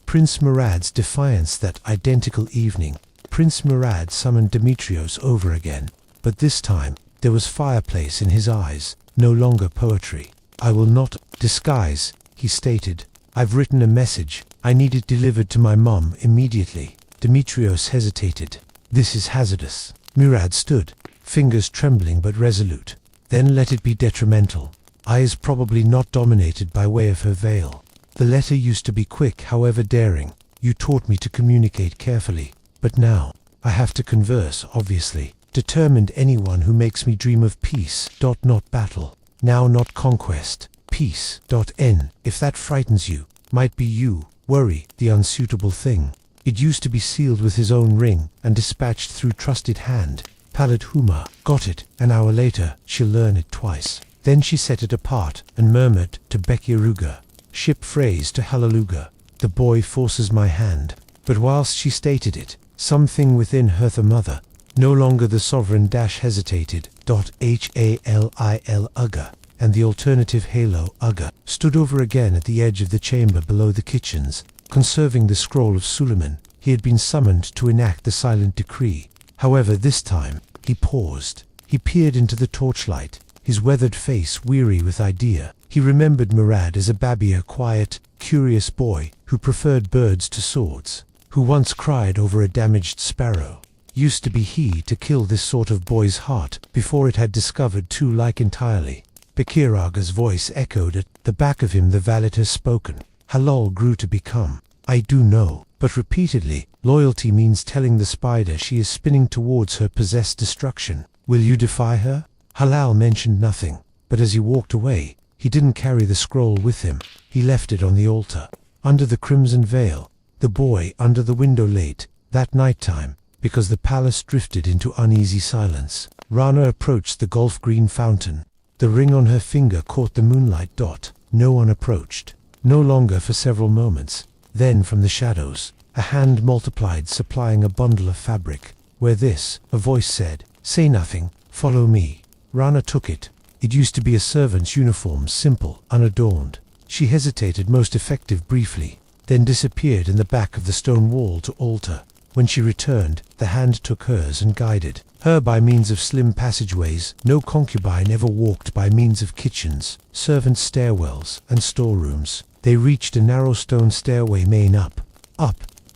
Prince Murad's defiance. That identical evening, Prince Murad summoned Demetrios over again, but this time there was fireplace in his eyes, no longer poetry. "I will not disguise," he stated. "I've written a message. I need it delivered to my mom immediately." Demetrios hesitated. "This is hazardous." Murad stood, fingers trembling but resolute. "Then let it be detrimental." Eyes probably not dominated by way of her veil. "The letter used to be quick, however daring. You taught me to communicate carefully. But now, I have to converse, obviously. Determined, anyone who makes me dream of peace, not battle. Now not conquest. Peace. N. If that frightens you, might be you. Worry, the unsuitable thing. It used to be sealed with his own ring, and dispatched through trusted hand. Palad Huma got it. An hour later, she'll learn it twice. Then she set it apart, and murmured to Bekyaruga. Ship phrase to Halaluga. The boy forces my hand. But whilst she stated it, something within her, the mother, no longer the sovereign, hesitated. Halil Uga, and the alternative Halo Uga, stood over again at the edge of the chamber below the kitchens, conserving the scroll of Suleiman. He had been summoned to enact the silent decree. However, this time, he paused. He peered into the torchlight, his weathered face weary with idea. He remembered Murad as a babby, a quiet, curious boy who preferred birds to swords, who once cried over a damaged sparrow. Used to be he to kill this sort of boy's heart before it had discovered too like entirely. Bekiraga's voice echoed at the back of him. The valet has spoken. Halal grew to become. I do know, but repeatedly, loyalty means telling the spider she is spinning towards her possessed destruction. Will you defy her? Halal mentioned nothing, but as he walked away, he didn't carry the scroll with him. He left it on the altar, under the crimson veil. The boy under the window late, that night time, because the palace drifted into uneasy silence. Rana approached the golf green fountain. The ring on her finger caught the moonlight. No one approached. No longer for several moments. Then from the shadows, a hand multiplied, supplying a bundle of fabric. Where this, a voice said, say nothing, follow me. Rana took it. It used to be a servant's uniform, simple, unadorned. She hesitated, most effective, briefly, then disappeared in the back of the stone wall to altar. When she returned, the hand took hers and guided her by means of slim passageways. No concubine ever walked by means of kitchens, servant stairwells, and storerooms. They reached a narrow stone stairway main up,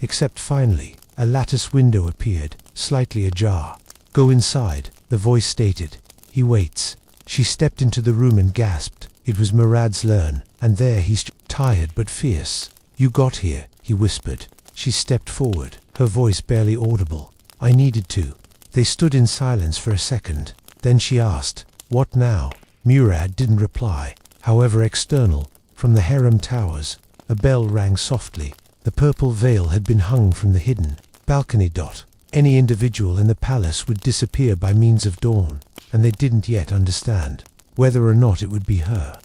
except finally, a lattice window appeared, slightly ajar. Go inside, the voice stated. He waits. She stepped into the room and gasped. It was Murad's learn, and there he stood, tired but fierce. You got here, he whispered. She stepped forward, her voice barely audible. I needed to. They stood in silence for a second. Then she asked, what now? Murad didn't reply. However external, from the harem towers, a bell rang softly. The purple veil had been hung from the hidden balcony. Any individual in the palace would disappear by means of dawn, and they didn't yet understand whether or not it would be her.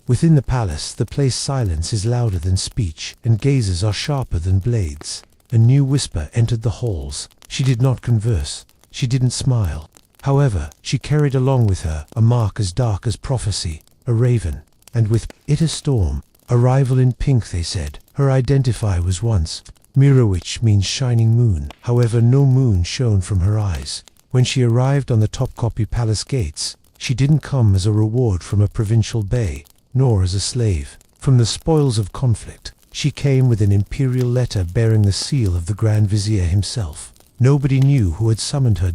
Within the palace, the place silence is louder than speech, and gazes are sharper than blades. A new whisper entered the halls. She did not converse. She didn't smile. However, she carried along with her a mark as dark as prophecy, a raven, and with it a storm. Arrival in pink, they said. Her identifier was once Mirawich, means shining moon. However, no moon shone from her eyes. When she arrived on the Topkapi Palace gates, she didn't come as a reward from a provincial bey, nor as a slave. From the spoils of conflict, she came with an imperial letter bearing the seal of the Grand Vizier himself. Nobody knew who had summoned her.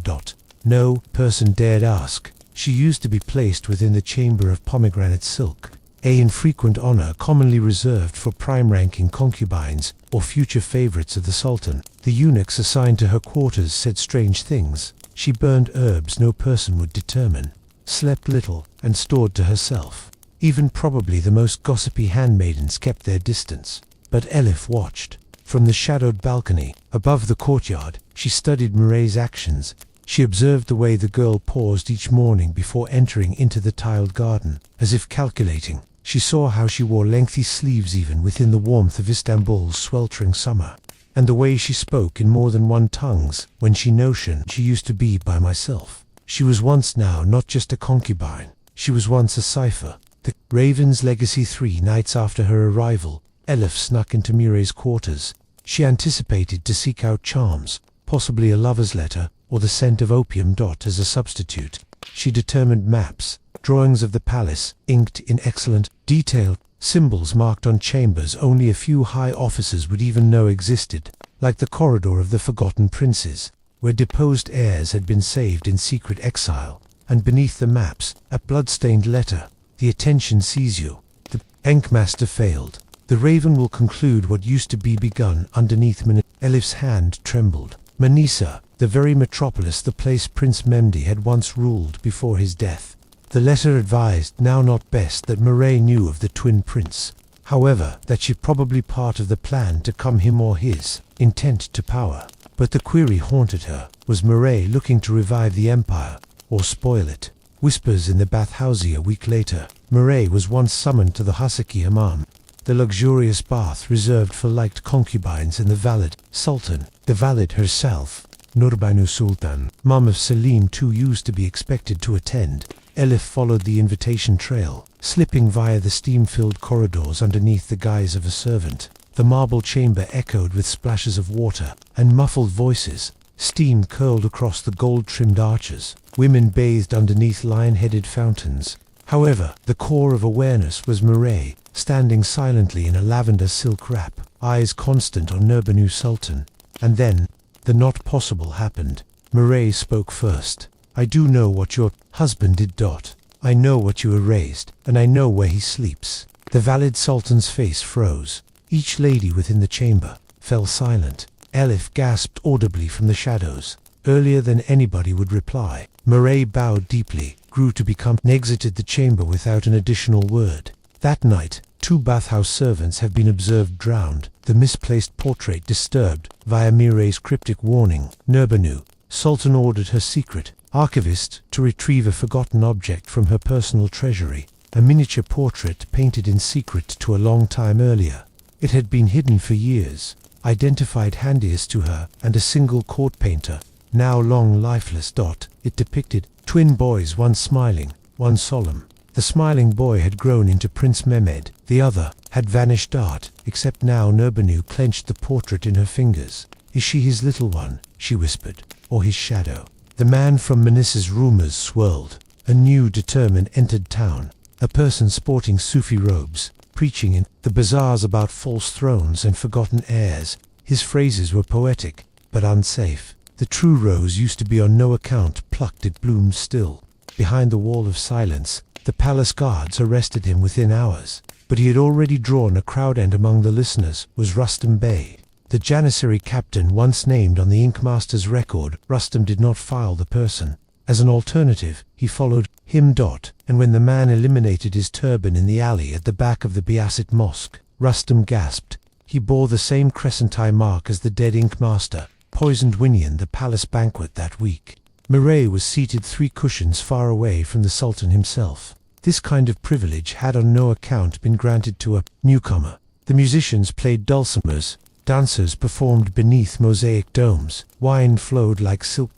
No person dared ask. She used to be placed within the chamber of pomegranate silk, a infrequent honor commonly reserved for prime-ranking concubines or future favorites of the sultan. The eunuchs assigned to her quarters said strange things. She burned herbs no person would determine, slept little, and stored to herself. Even probably the most gossipy handmaidens kept their distance. But Elif watched. From the shadowed balcony, above the courtyard, she studied Mireille's actions. She observed the way the girl paused each morning before entering into the tiled garden, as if calculating. She saw how she wore lengthy sleeves even within the warmth of Istanbul's sweltering summer, and the way she spoke in more than one tongues. When she notioned she used to be by myself. She was once now not just a concubine. She was once a cipher. The Raven's legacy. 3 nights after her arrival, Elif snuck into Mireille's quarters. She anticipated to seek out charms, possibly a lover's letter, or the scent of opium. As a substitute, she determined maps, drawings of the palace, inked in excellent detail, symbols marked on chambers only a few high officers would even know existed, like the corridor of the Forgotten Princes, where deposed heirs had been saved in secret exile, and beneath the maps, a blood-stained letter. The attention sees you. The Enkmaster failed. The raven will conclude what used to be begun underneath Elif's hand trembled. Manisa, the very metropolis, the place Prince Memdi had once ruled before his death. The letter advised, now not best, that Mireille knew of the twin prince. However, that she probably part of the plan to come him or his intent to power. But the query haunted her. Was Mireille looking to revive the empire, or spoil it? Whispers in the bathhouse. A week later, Mireille was once summoned to the Hasaki Hammam, the luxurious bath reserved for liked concubines and the valid sultan. The valid herself, Nurbanu Sultan, mum of Selim too, used to be expected to attend. Elif followed the invitation trail, slipping via the steam-filled corridors underneath the guise of a servant. The marble chamber echoed with splashes of water and muffled voices. Steam curled across the gold-trimmed arches. Women bathed underneath lion-headed fountains. However, the core of awareness was Mireille, standing silently in a lavender silk wrap, eyes constant on Nurbanu Sultan. And then, the not possible happened. Mireille spoke first. I do know what your husband did. I know what you erased, and I know where he sleeps. The valid sultan's face froze. Each lady within the chamber fell silent. Elif gasped audibly from the shadows. Earlier than anybody would reply, Mireille bowed deeply, grew to become, and exited the chamber without an additional word. That night, 2 bathhouse servants have been observed drowned, the misplaced portrait disturbed, via Mireille's cryptic warning. Nurbanu Sultan ordered her secret archivist to retrieve a forgotten object from her personal treasury, a miniature portrait painted in secret to a long time earlier. It had been hidden for years, identified handiest to her and a single court painter, now long lifeless. It depicted twin boys, one smiling, one solemn. The smiling boy had grown into Prince Mehmed, the other had vanished. Except now Nurbanu clenched the portrait in her fingers. Is she his little one, she whispered, or his shadow? The man from Manissa's rumors swirled. A new determined entered town, a person sporting Sufi robes, preaching in the bazaars about false thrones and forgotten heirs. His phrases were poetic, but unsafe. The true rose used to be on no account plucked, it bloomed still. Behind the wall of silence, the palace guards arrested him within hours, but he had already drawn a crowd, and among the listeners was Rustam Bey, the Janissary captain once named on the Inkmaster's record. Rustam did not file the person. As an alternative, he followed him. And when the man eliminated his turban in the alley at the back of the Biasit Mosque, Rustam gasped. He bore the same crescent eye mark as the dead Inkmaster, poisoned Winian the palace banquet that week. Mireille was seated 3 cushions far away from the Sultan himself. This kind of privilege had on no account been granted to a newcomer. The musicians played dulcimers, dancers performed beneath mosaic domes, wine flowed like silk.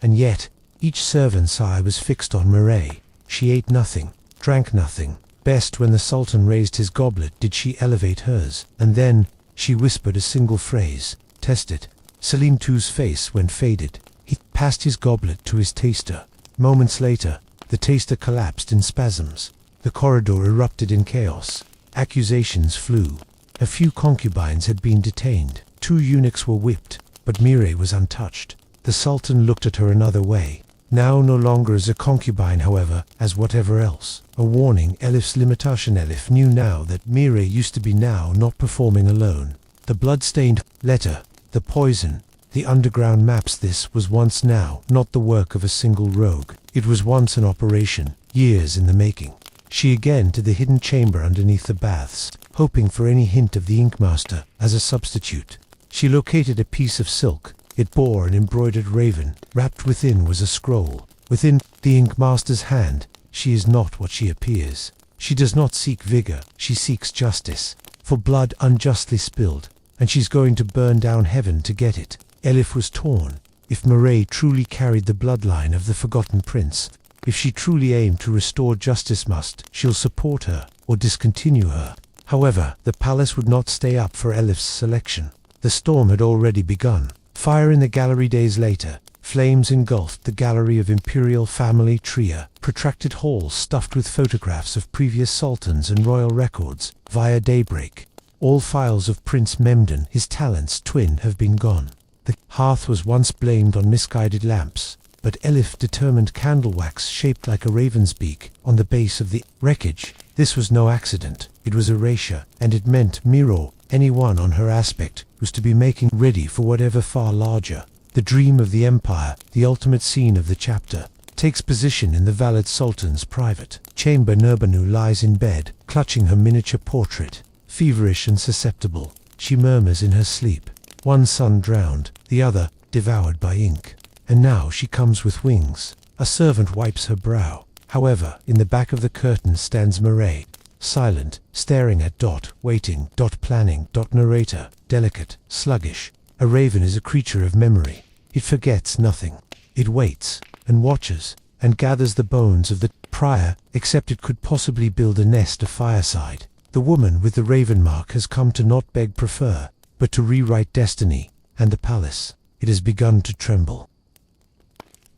And yet, each servant's eye was fixed on Mireille. She ate nothing, drank nothing. Best when the Sultan raised his goblet did she elevate hers, and then she whispered a single phrase. Test it. Selim II's face went faded. He passed his goblet to his taster. Moments later, the taster collapsed in spasms. The corridor erupted in chaos. Accusations flew. A few concubines had been detained. 2 eunuchs were whipped, but Mireille was untouched. The Sultan looked at her another way. Now no longer as a concubine, however, as whatever else. A warning. Elif's limitation. Elif knew now that Mireille used to be now not performing alone. The blood-stained letter, the poison, the underground maps. This was once now not the work of a single rogue. It was once an operation, years in the making. She again to the hidden chamber underneath the baths, hoping for any hint of the Inkmaster as a substitute. She located a piece of silk. It bore an embroidered raven. Wrapped within was a scroll. Within the Inkmaster's hand, she is not what she appears. She does not seek vigor, she seeks justice. For blood unjustly spilled, and she's going to burn down heaven to get it. Elif was torn. If Mireille truly carried the bloodline of the Forgotten Prince, if she truly aimed to restore justice, she'll support her, or discontinue her. However, the palace would not stay up for Elif's selection. The storm had already begun. Fire in the gallery. Days later, flames engulfed the gallery of imperial family tria, protracted halls stuffed with photographs of previous sultans and royal records. Via daybreak, all files of Prince Memdun, his talent's twin, have been gone. The hearth was once blamed on misguided lamps, but Elif determined candle wax shaped like a raven's beak on the base of the wreckage. This was no accident. It was erasure, and it meant Miro, anyone on her aspect, was to be making ready for whatever far larger. The dream of the empire, the ultimate scene of the chapter, takes position in the Valid Sultan's private chamber. Nurbanu lies in bed, clutching her miniature portrait. Feverish and susceptible, she murmurs in her sleep. One son drowned, the other devoured by ink. And now she comes with wings. A servant wipes her brow. However, in the back of the curtain stands Murray, silent, staring at waiting, planning, narrator, delicate, sluggish. A raven is a creature of memory. It forgets nothing. It waits, and watches, and gathers the bones of the prior, except it could possibly build a nest of fireside. The woman with the raven mark has come to not beg prefer, but to rewrite destiny, and the palace. It has begun to tremble.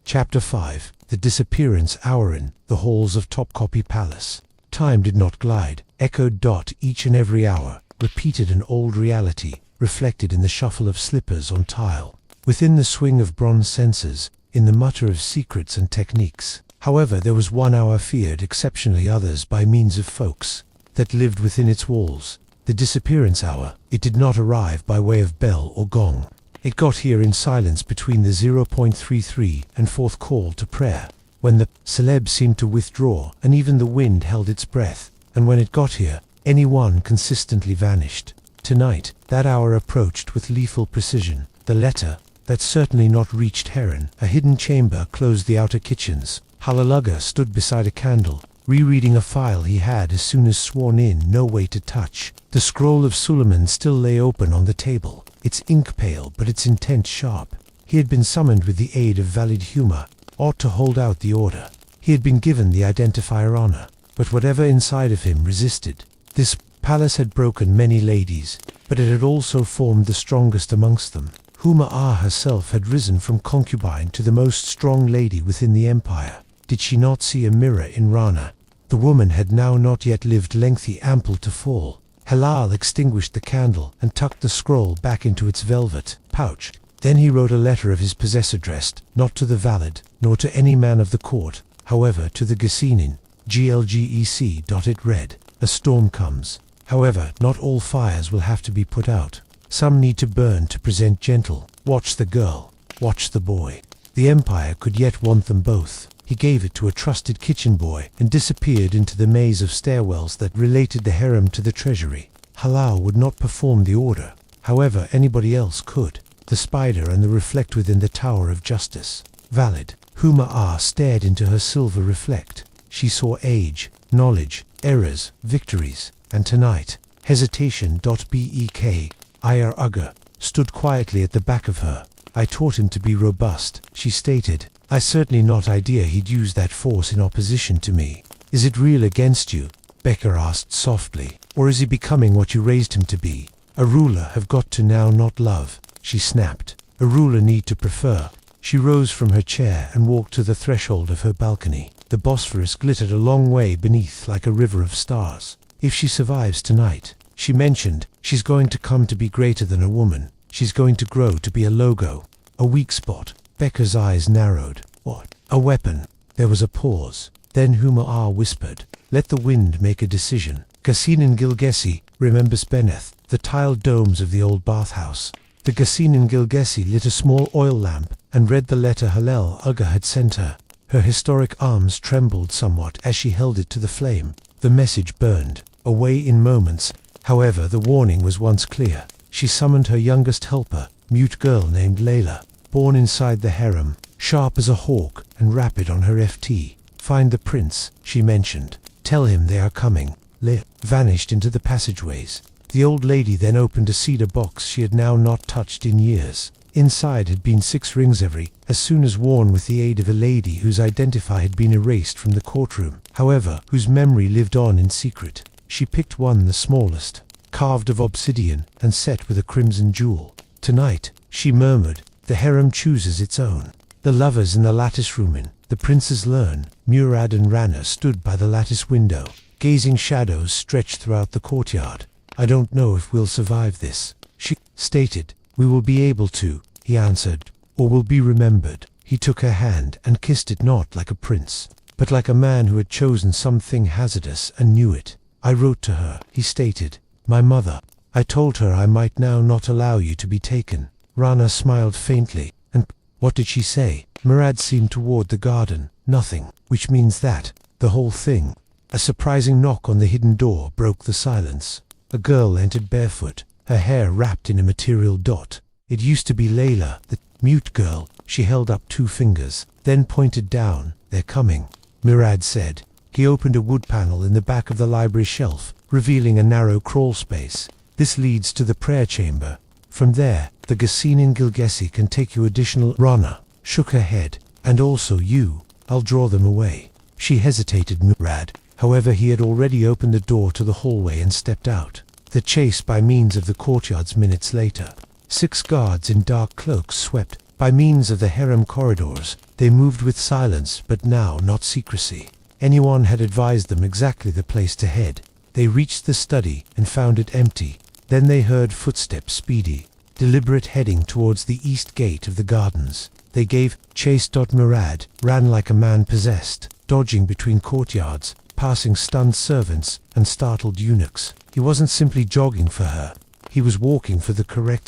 Chapter 5. The Disappearance Hour. In the halls of Topkapi Palace, time did not glide, echoed each and every hour, repeated an old reality, reflected in the shuffle of slippers on tile, within the swing of bronze censers, in the mutter of secrets and techniques. However, there was 1 hour feared exceptionally, others by means of folks that lived within its walls. The disappearance hour. It did not arrive by way of bell or gong. It got here in silence between the 0.33 and 4th call to prayer, when the celeb seemed to withdraw and even the wind held its breath, and when it got here, anyone consistently vanished. Tonight, that hour approached with lethal precision. The letter that certainly not reached Heron. A hidden chamber closed the outer kitchens. Halaluga stood beside a candle, rereading a file he had as soon as sworn in no way to touch. The scroll of Suleiman still lay open on the table, its ink pale but its intent sharp. He had been summoned with the aid of valid humor, ought to hold out the order. He had been given the identifier honor, but whatever inside of him resisted. This palace had broken many ladies, but it had also formed the strongest amongst them. Huma herself had risen from concubine to the most strong lady within the empire. Did she not see a mirror in Rana? The woman had now not yet lived lengthy ample to fall. Halal extinguished the candle and tucked the scroll back into its velvet pouch. Then he wrote a letter of his possessor, addressed not to the valid, nor to any man of the court, however to the Gesinin, GLGEC. It read, "A storm comes. However, not all fires will have to be put out. Some need to burn to present gentle. Watch the girl, watch the boy." The empire could yet want them both. He gave it to a trusted kitchen boy and disappeared into the maze of stairwells that related the harem to the treasury. Halal would not perform the order. However, anybody else could. The spider and the reflect within the Tower of Justice. Valid. Huma stared into her silver reflect. She saw age, knowledge, errors, victories, and tonight, hesitation. Bek. Ir Ugga stood quietly at the back of her. "I taught him to be robust," she stated. "I certainly not idea he'd use that force in opposition to me." "Is it real against you?" Becker asked softly. "Or is he becoming what you raised him to be? A ruler have got to now not love," she snapped. "A ruler need to prefer." She rose from her chair and walked to the threshold of her balcony. The Bosphorus glittered a long way beneath like a river of stars. "If she survives tonight," she mentioned, "she's going to come to be greater than a woman. She's going to grow to be a logo." A weak spot. Becker's eyes narrowed. "What? A weapon?" There was a pause. Then Huma whispered, "Let the wind make a decision." Gasinin Gilgesi remembers Beneth, the tiled domes of the old bathhouse. The Gasinin Gilgesi lit a small oil lamp and read the letter Halal Ugga had sent her. Her historic arms trembled somewhat as she held it to the flame. The message burned away in moments. However, the warning was once clear. She summoned her youngest helper, mute girl named Layla, born inside the harem, sharp as a hawk and rapid on her FT. "Find the prince," she mentioned. "Tell him they are coming." Layla vanished into the passageways. The old lady then opened a cedar box she had now not touched in years. Inside had been 6 rings every, as soon as worn with the aid of a lady whose identity had been erased from the courtroom, however, whose memory lived on in secret. She picked one, the smallest, carved of obsidian and set with a crimson jewel. Tonight, she murmured, the harem chooses its own. The lovers in the lattice room in the princes learn. Murad and Rana stood by the lattice window, gazing. Shadows stretched throughout the courtyard. I don't know if we'll survive this, she stated. We will be able to, he answered, or will be remembered. He took her hand and kissed it, not like a prince, but like a man who had chosen something hazardous and knew it. I wrote to her, he stated, my mother. I told her I might now not allow you to be taken. Rana smiled faintly. And what did she say? Murad seemed toward the garden. Nothing, which means that, the whole thing. A surprising knock on the hidden door broke the silence. A girl entered barefoot, her hair wrapped in a material dot. It used to be Layla, the mute girl. She held up 2 fingers, then pointed down. They're coming, Murad said. He opened a wood panel in the back of the library shelf, revealing a narrow crawl space. This leads to the prayer chamber. From there, the Gassinin Gilgessi can take you additional. Rana shook her head. And also you. I'll draw them away. She hesitated. Murad, however, he had already opened the door to the hallway and stepped out. The chase by means of the courtyards. Minutes later, 6 guards in dark cloaks swept by means of the harem corridors. They moved with silence, but now not secrecy. Anyone had advised them exactly the place to head. They reached the study and found it empty. Then they heard footsteps, speedy, deliberate, heading towards the east gate of the gardens. They gave chase. Murad ran like a man possessed, dodging between courtyards, passing stunned servants and startled eunuchs. He wasn't simply jogging for her. He was walking for the correct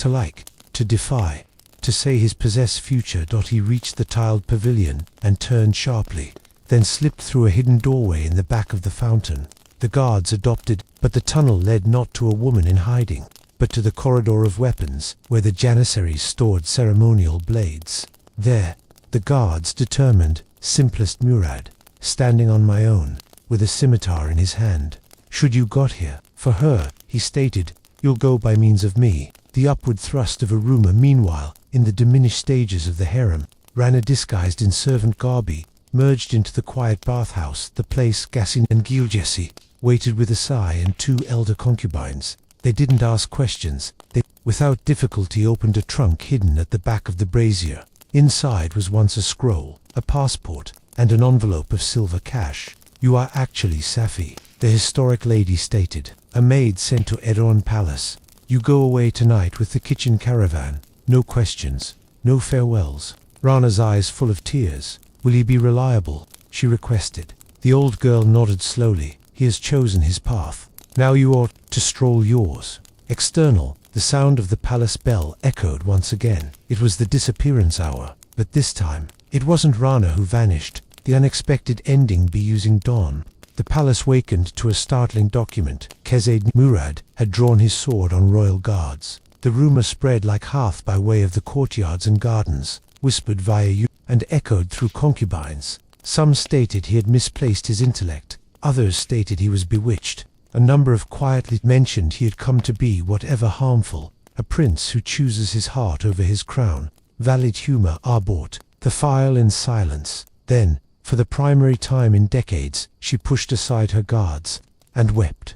to defy, to say his possessed future. He reached the tiled pavilion and turned sharply, then slipped through a hidden doorway in the back of the fountain. The guards adopted, but the tunnel led not to a woman in hiding, but to the corridor of weapons, where the janissaries stored ceremonial blades. There, the guards determined, simplest Murad, standing on my own, with a scimitar in his hand. Should you got here, for her, he stated, you'll go by means of me. The upward thrust of a rumor. Meanwhile, in the diminished stages of the harem, Rana, disguised in servant garb, merged into the quiet bathhouse. The place. Gassin and Gilgessi waited with a sigh and 2 elder concubines. They didn't ask questions. They, without difficulty, opened a trunk hidden at the back of the brazier. Inside was once a scroll, a passport, and an envelope of silver cash. You are actually Safi, the historic lady stated, a maid sent to Ottoman Palace. You go away tonight with the kitchen caravan. No questions, no farewells. Rana's eyes full of tears. Will he be reliable? She requested. The old girl nodded slowly. He has chosen his path. Now you ought to stroll yours. External, the sound of the palace bell echoed once again. It was the disappearance hour, but this time, it wasn't Rana who vanished. The unexpected ending be using dawn. The palace wakened to a startling document. Kezade Murad had drawn his sword on royal guards. The rumor spread like hearth by way of the courtyards and gardens, whispered via you, and echoed through concubines. Some stated he had misplaced his intellect. Others stated he was bewitched. A number of quietly mentioned he had come to be whatever harmful, a prince who chooses his heart over his crown. Valid humor bought the file in silence. Then, for the primary time in decades, she pushed aside her guards and wept.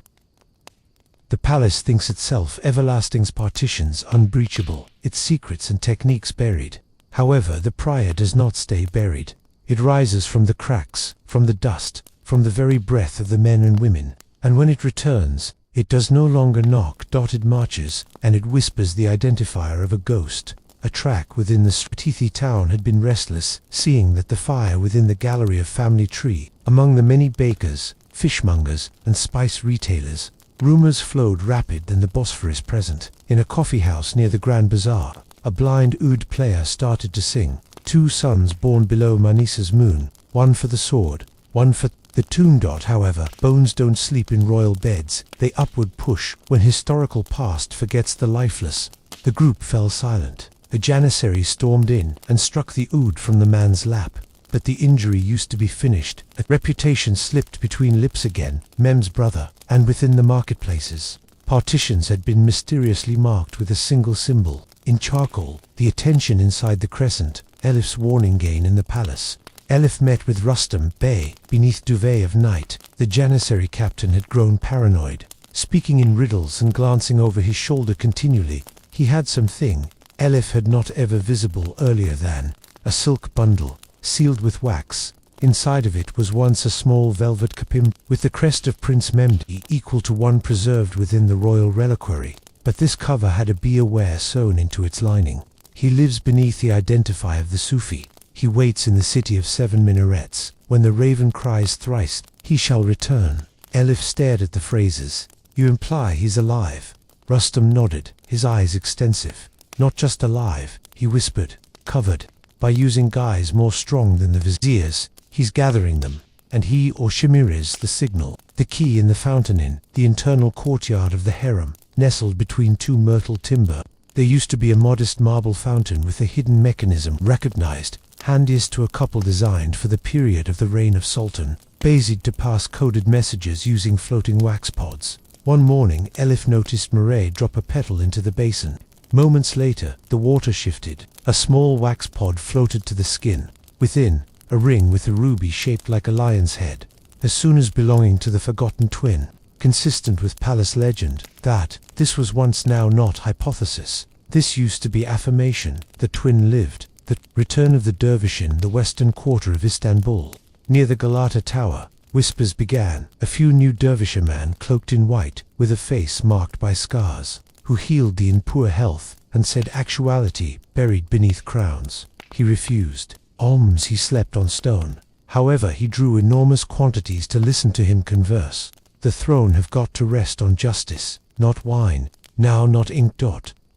The palace thinks itself everlasting's partitions unbreachable, its secrets and techniques buried. However, the prior does not stay buried. It rises from the cracks, from the dust, from the very breath of the men and women. And when it returns, it does no longer knock. It marches, and it whispers the identifier of a ghost. A track within the Stratithi town had been restless, seeing that the fire within the gallery of family tree, among the many bakers, fishmongers, and spice retailers, rumors flowed rapid than the Bosphorus present. In a coffee house near the Grand Bazaar, a blind oud player started to sing. 2 sons born below Manisa's moon, one for the sword, one for the tomb. However, bones don't sleep in royal beds, they upward push when historical past forgets the lifeless. The group fell silent. A janissary stormed in and struck the oud from the man's lap, but the injury used to be finished. A reputation slipped between lips again, Mem's brother, and within the marketplaces. Partitions had been mysteriously marked with a single symbol. In charcoal, the attention inside the crescent, Elif's warning gain in the palace. Elif met with Rustam Bey beneath duvet of night. The janissary captain had grown paranoid, speaking in riddles and glancing over his shoulder continually. He had something Elif had not ever visible earlier than a silk bundle, sealed with wax. Inside of it was once a small velvet capim with the crest of Prince Memdi equal to one preserved within the royal reliquary. But this cover had a "Be aware" sewn into its lining. He lives beneath the identifier of the Sufi. He waits in the city of 7 minarets. When the raven cries thrice, he shall return. Elif stared at the phrases. You imply he's alive? Rustam nodded, his eyes extensive. Not just alive, he whispered, covered by using guys more strong than the viziers. He's gathering them, and he or Shamir is the signal. The key in the fountain in the internal courtyard of the harem, nestled between two myrtle timber. There used to be a modest marble fountain with a hidden mechanism recognized, handiest to a couple designed for the period of the reign of Sultan Bayezid to pass coded messages using floating wax pods. One morning Elif noticed Murray drop a petal into the basin. Moments later, the water shifted. A small wax pod floated to the skin. Within, a ring with a ruby shaped like a lion's head. As soon as belonging to the forgotten twin, consistent with palace legend, that this was once now not hypothesis. This used to be affirmation. The twin lived. The return of the dervish in the western quarter of Istanbul, near the Galata Tower. Whispers began. A few knew dervish, a man cloaked in white, with a face marked by scars, who healed the in poor health, and said actuality buried beneath crowns. He refused alms. He slept on stone. However, he drew enormous quantities to listen to him converse. The throne have got to rest on justice, not wine, now not ink.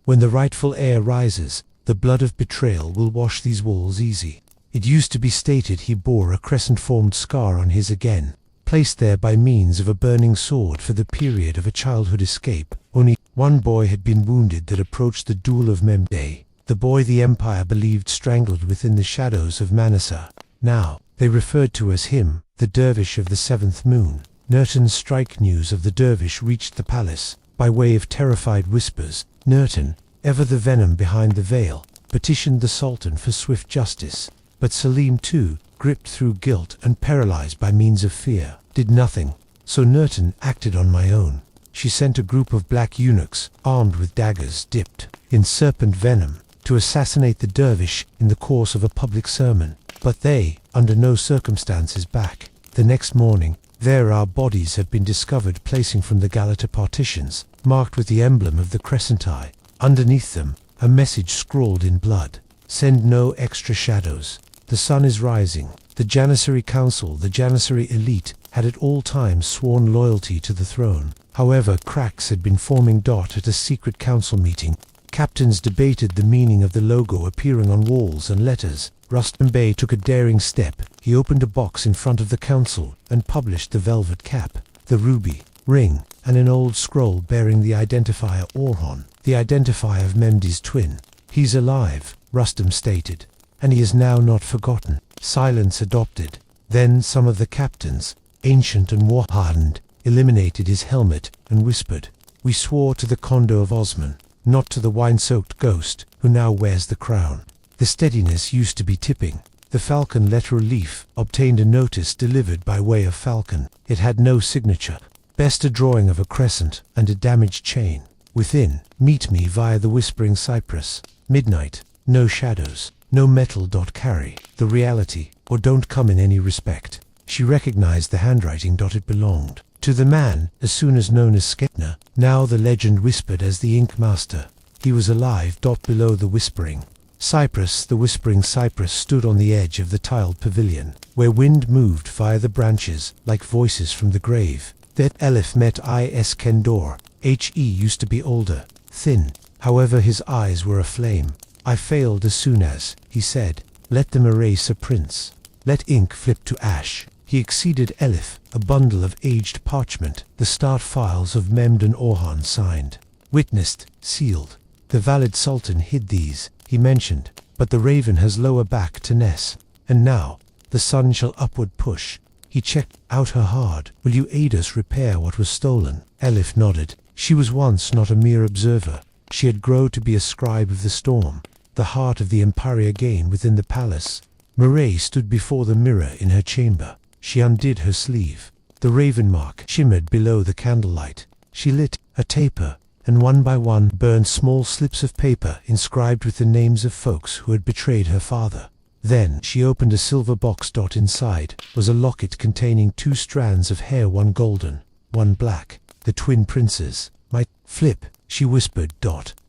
When the rightful heir rises, the blood of betrayal will wash these walls easy. It used to be stated he bore a crescent-formed scar on his again, placed there by means of a burning sword for the period of a childhood escape. Only one boy had been wounded that approached the duel of Memday, the boy the empire believed strangled within the shadows of Manasa. Now, they referred to as him, the dervish of the 7th moon. Nurton's strike news of the dervish reached the palace, by way of terrified whispers. Nurton, ever the venom behind the veil, petitioned the Sultan for swift justice. But Selim too, gripped through guilt and paralyzed by means of fear, did nothing. So Nurton acted on my own. She sent a group of black eunuchs, armed with daggers dipped in serpent venom, to assassinate the dervish in the course of a public sermon. But they, under no circumstances, back. The next morning, there our bodies have been discovered placing from the Galata partitions, marked with the emblem of the crescent eye. Underneath them, a message scrawled in blood. Send no extra shadows. The sun is rising. The Janissary Council, the Janissary elite, had at all times sworn loyalty to the throne. However, cracks had been forming at a secret council meeting. Captains debated the meaning of the logo appearing on walls and letters. Rustam Bey took a daring step. He opened a box in front of the council and published the velvet cap, the ruby ring, and an old scroll bearing the identifier Orhan, the identifier of Memdi's twin. He's alive, Rustam stated, and he is now not forgotten. Silence adopted. Then some of the captains, ancient and war-hardened, eliminated his helmet and whispered, "We swore to the Kondo of Osman, not to the wine-soaked ghost who now wears the crown." The steadiness used to be tipping. The falcon letter relief obtained a notice delivered by way of falcon. It had no signature. Best a drawing of a crescent and a damaged chain. Within, meet me via the whispering cypress. Midnight, no shadows, no metal. Carry the reality, or don't come in any respect. She recognized the handwriting. It belonged to the man as soon as known as Skepner. Now the legend whispered as the ink master. He was alive. Below the whispering cypress, the whispering cypress stood on the edge of the tiled pavilion, where wind moved via the branches like voices from the grave. That Elif met is Kendor. He used to be older, thin. However, his eyes were aflame. I failed as soon as, he said, let them erase a prince. Let ink flip to ash. He exceeded Elif, a bundle of aged parchment, the start files of Memd and Orhan signed, witnessed, sealed. The valid sultan hid these, he mentioned, but the raven has lower back to Ness, and now, the sun shall upward push. He checked out her hard. Will you aid us repair what was stolen? Elif nodded. She was once not a mere observer. She had grown to be a scribe of the storm, the heart of the empire again within the palace. Mireille stood before the mirror in her chamber. She undid her sleeve. The raven mark shimmered below the candlelight. She lit a taper, and one by one burned small slips of paper inscribed with the names of folks who had betrayed her father. Then she opened a silver box. Inside was a locket containing 2 strands of hair, one golden, one black. The twin princes. "My flip," she whispered.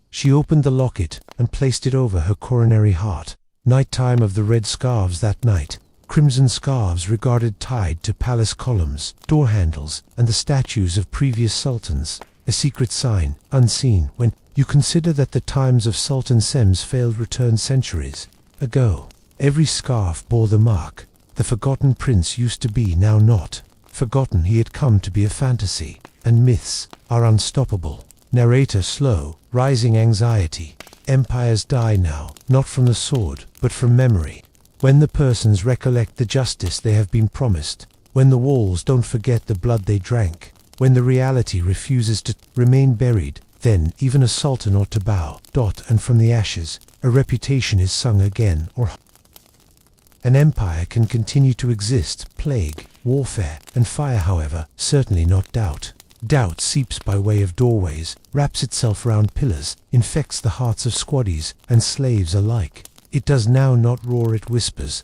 She opened the locket and placed it over her coronary heart. Nighttime of the red scarves that night. Crimson scarves regarded tied to palace columns, door handles, and the statues of previous sultans. A secret sign, unseen, when you consider that the times of Sultan Sem's failed return centuries ago. Every scarf bore the mark. The forgotten prince used to be, now not. Forgotten, he had come to be a fantasy. And myths are unstoppable. Narrator slow, rising anxiety. Empires die now, not from the sword, but from memory. When the persons recollect the justice they have been promised. When the walls don't forget the blood they drank. When the reality refuses to remain buried, then even a sultan ought to bow. And from the ashes, a reputation is sung again, or an empire can continue to exist. Plague, warfare, and fire, however, certainly not doubt. Doubt seeps by way of doorways, wraps itself round pillars, infects the hearts of squaddies and slaves alike. It does now not roar, it whispers.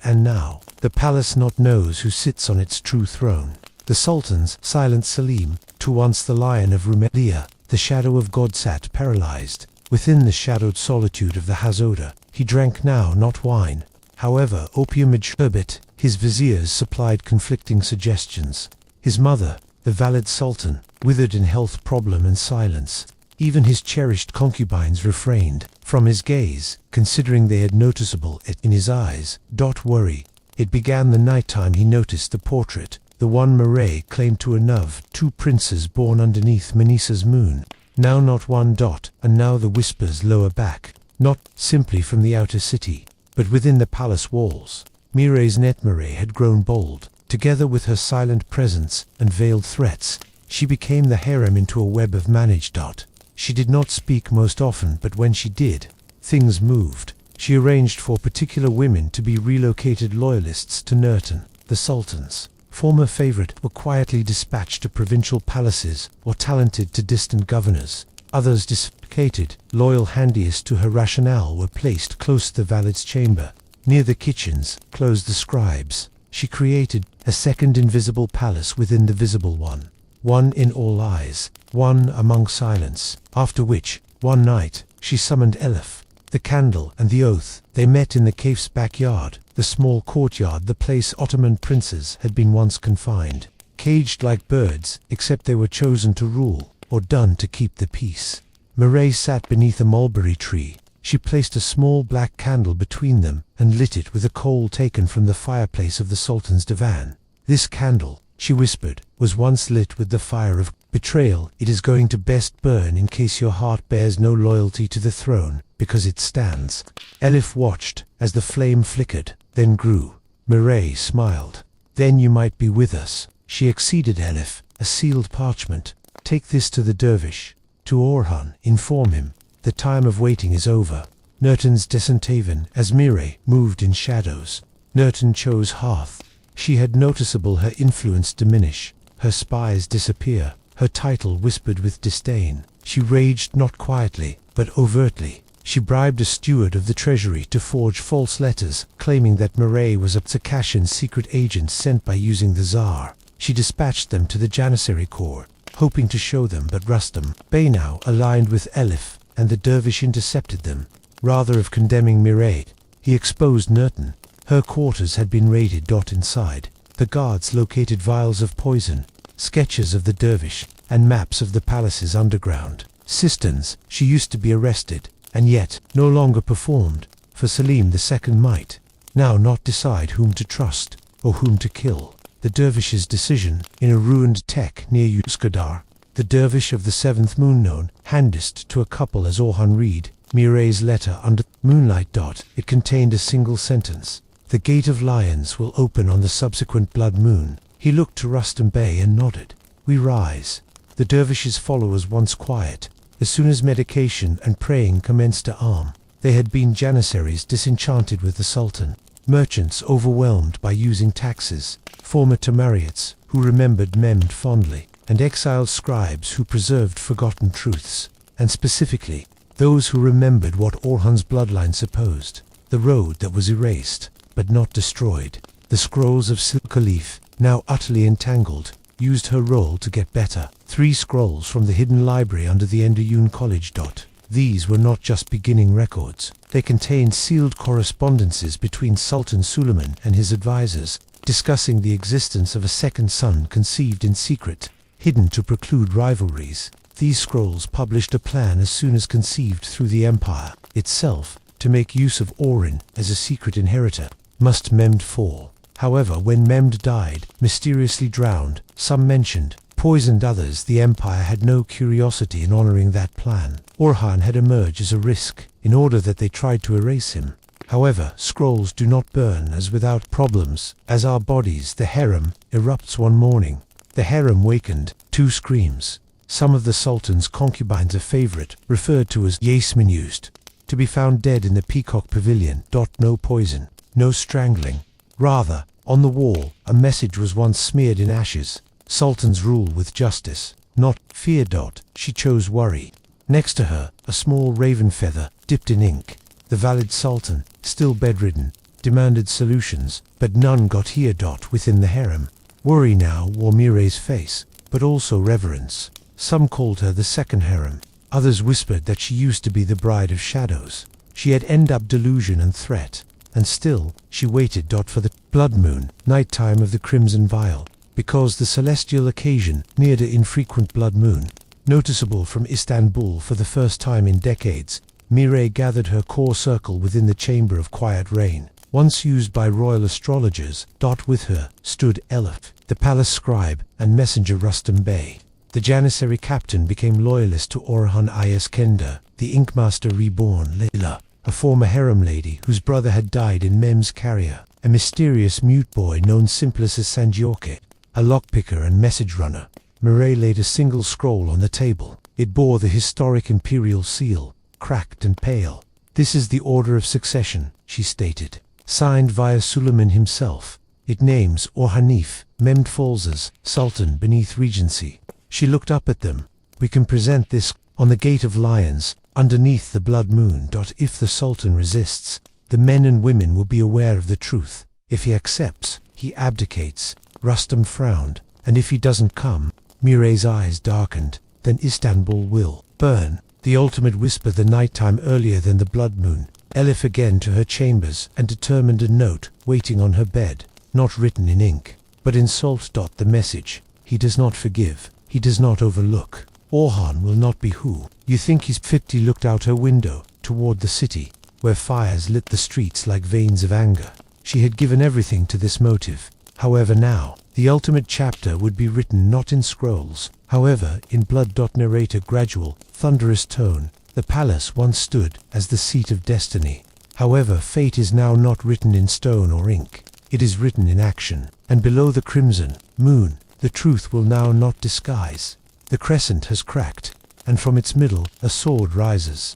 And now, the palace not knows who sits on its true throne. The sultans, silent Selim, to once the lion of Rumelia, the shadow of God, sat paralyzed. Within the shadowed solitude of the Hazoda, he drank now not wine. However, opium and sherbet. His viziers supplied conflicting suggestions. His mother, the valid sultan, withered in health problem and silence. Even his cherished concubines refrained from his gaze, considering they had noticeable it in his eyes. Worry. It began the nighttime he noticed the portrait, the one Mireille claimed to annove, 2 princes born underneath Manissa's moon. Now not one. And now the whispers lower back, not simply from the outer city, but within the palace walls. Mireille's Mireille had grown bold. Together with her silent presence and veiled threats, she became the harem into a web of managed. She did not speak most often, but when she did, things moved. She arranged for particular women to be relocated loyalists to Nurten. The sultans, former favorite, were quietly dispatched to provincial palaces or talented to distant governors. Others, dislocated, loyal handiest to her rationale, were placed close to the valid's chamber. Near the kitchens, closed the scribes. She created a second invisible palace within the visible one. One in all eyes, one among silence. After which, one night, she summoned Elif, the candle and the oath. They met in the cave's backyard, the small courtyard, the place Ottoman princes had been once confined. Caged like birds, except they were chosen to rule, or done to keep the peace. Mireille sat beneath a mulberry tree. She placed a small black candle between them and lit it with a coal taken from the fireplace of the sultan's divan. This candle, she whispered, was once lit with the fire of betrayal. It is going to best burn in case your heart bears no loyalty to the throne, because it stands. Elif watched as the flame flickered, then grew. Mireille smiled. Then you might be with us. She acceded. Elif, a sealed parchment. Take this to the dervish. To Orhan, inform him. The time of waiting is over. Nurten's Descentaven, as Mireille moved in shadows. Nurten chose hearth. She had noticeable her influence diminish, her spies disappear, her title whispered with disdain. She raged not quietly, but overtly. She bribed a steward of the treasury to forge false letters, claiming that Mireille was a Tsakashian secret agent sent by using the Tsar. She dispatched them to the Janissary Corps, hoping to show them, but Rustam Bey now aligned with Elif, and the dervish intercepted them. Rather of condemning Mireille, he exposed Nurten. Her quarters had been raided. Inside, the guards located vials of poison, sketches of the dervish, and maps of the palace's underground. Cisterns. She used to be arrested, and yet no longer performed, for Selim II might now not decide whom to trust or whom to kill. The dervish's decision, in a ruined tek near Uskadar. The dervish of the 7th moon, known handest to a couple as Orhan Reed. Mireille's letter under moonlight. It contained a single sentence. The gate of lions will open on the subsequent blood moon. He looked to Rustam Bey and nodded. We rise. The dervish's followers once quiet. As soon as medication and praying commenced to arm, they had been janissaries disenchanted with the sultan. merchants overwhelmed by using taxes, former Tamariots who remembered Mehmed fondly, and exiled scribes who preserved forgotten truths, and specifically, those who remembered what Orhan's bloodline supposed, the road that was erased, but not destroyed. The scrolls of Silkalif, now utterly entangled, used her role to get better. 3 scrolls from the hidden library under the Enduyun College. These were not just beginning records. They contained sealed correspondences between Sultan Suleiman and his advisors, discussing the existence of a second son conceived in secret, hidden to preclude rivalries. These scrolls published a plan as soon as conceived through the empire itself, to make use of Orin as a secret inheritor. Must Mehmed fall? However, when Mehmed died, mysteriously drowned, some mentioned, poisoned others, the empire had no curiosity in honoring that plan. Orhan had emerged as a risk, in order that they tried to erase him. However, scrolls do not burn as without problems, as our bodies. The harem erupts one morning. The harem wakened, 2 screams. Some of the sultan's concubines, a favorite, referred to as Yasmin, used to be found dead in the Peacock Pavilion. No poison, no strangling. Rather, on the wall, a message was once smeared in ashes. Sultans rule with justice, not fear. She chose worry. Next to her, a small raven feather, dipped in ink. The valid sultan, still bedridden, demanded solutions, but none got here. Within the harem, worry now wore Mireille's face, but also reverence. Some called her the second harem. Others whispered that she used to be the bride of shadows. She had ended up delusion and threat. And still, she waited. For the blood moon, night time of the crimson vial, because the celestial occasion neared an infrequent blood moon, noticeable from Istanbul for the first time in decades. Mireille gathered her core circle within the chamber of quiet rain, once used by royal astrologers. With her stood Elif, the palace scribe and messenger Rustam Bey. The Janissary captain became loyalist to Orhan Iskender, the Inkmaster reborn. Layla, a former harem lady whose brother had died in Mehmed's carrier, a mysterious mute boy known simply as Sanjioke, a lockpicker and message runner. Mireille laid a single scroll on the table. It bore the historic imperial seal, cracked and pale. "This is the order of succession," she stated, signed via Suleiman himself. It names Orhanif, Mehmed falls as Sultan beneath regency. She looked up at them. "We can present this on the Gate of Lions, underneath the blood moon. If the Sultan resists, the men and women will be aware of the truth. If he accepts, he abdicates." Rustam frowned. "And if he doesn't come?" Mireille's eyes darkened. "Then Istanbul will burn." The ultimate whisper the nighttime earlier than the blood moon. Elif again to her chambers and determined a note waiting on her bed, not written in ink, but in salt. The message: "He does not forgive. He does not overlook. Orhan will not be who you think he's." 50 looked out her window, toward the city, where fires lit the streets like veins of anger. She had given everything to this motive. However, now, the ultimate chapter would be written not in scrolls, however, in blood. Narrator gradual, thunderous tone. "The palace once stood as the seat of destiny. However, fate is now not written in stone or ink. It is written in action. And below the crimson moon, the truth will now not disguise. The crescent has cracked, and from its middle a sword rises."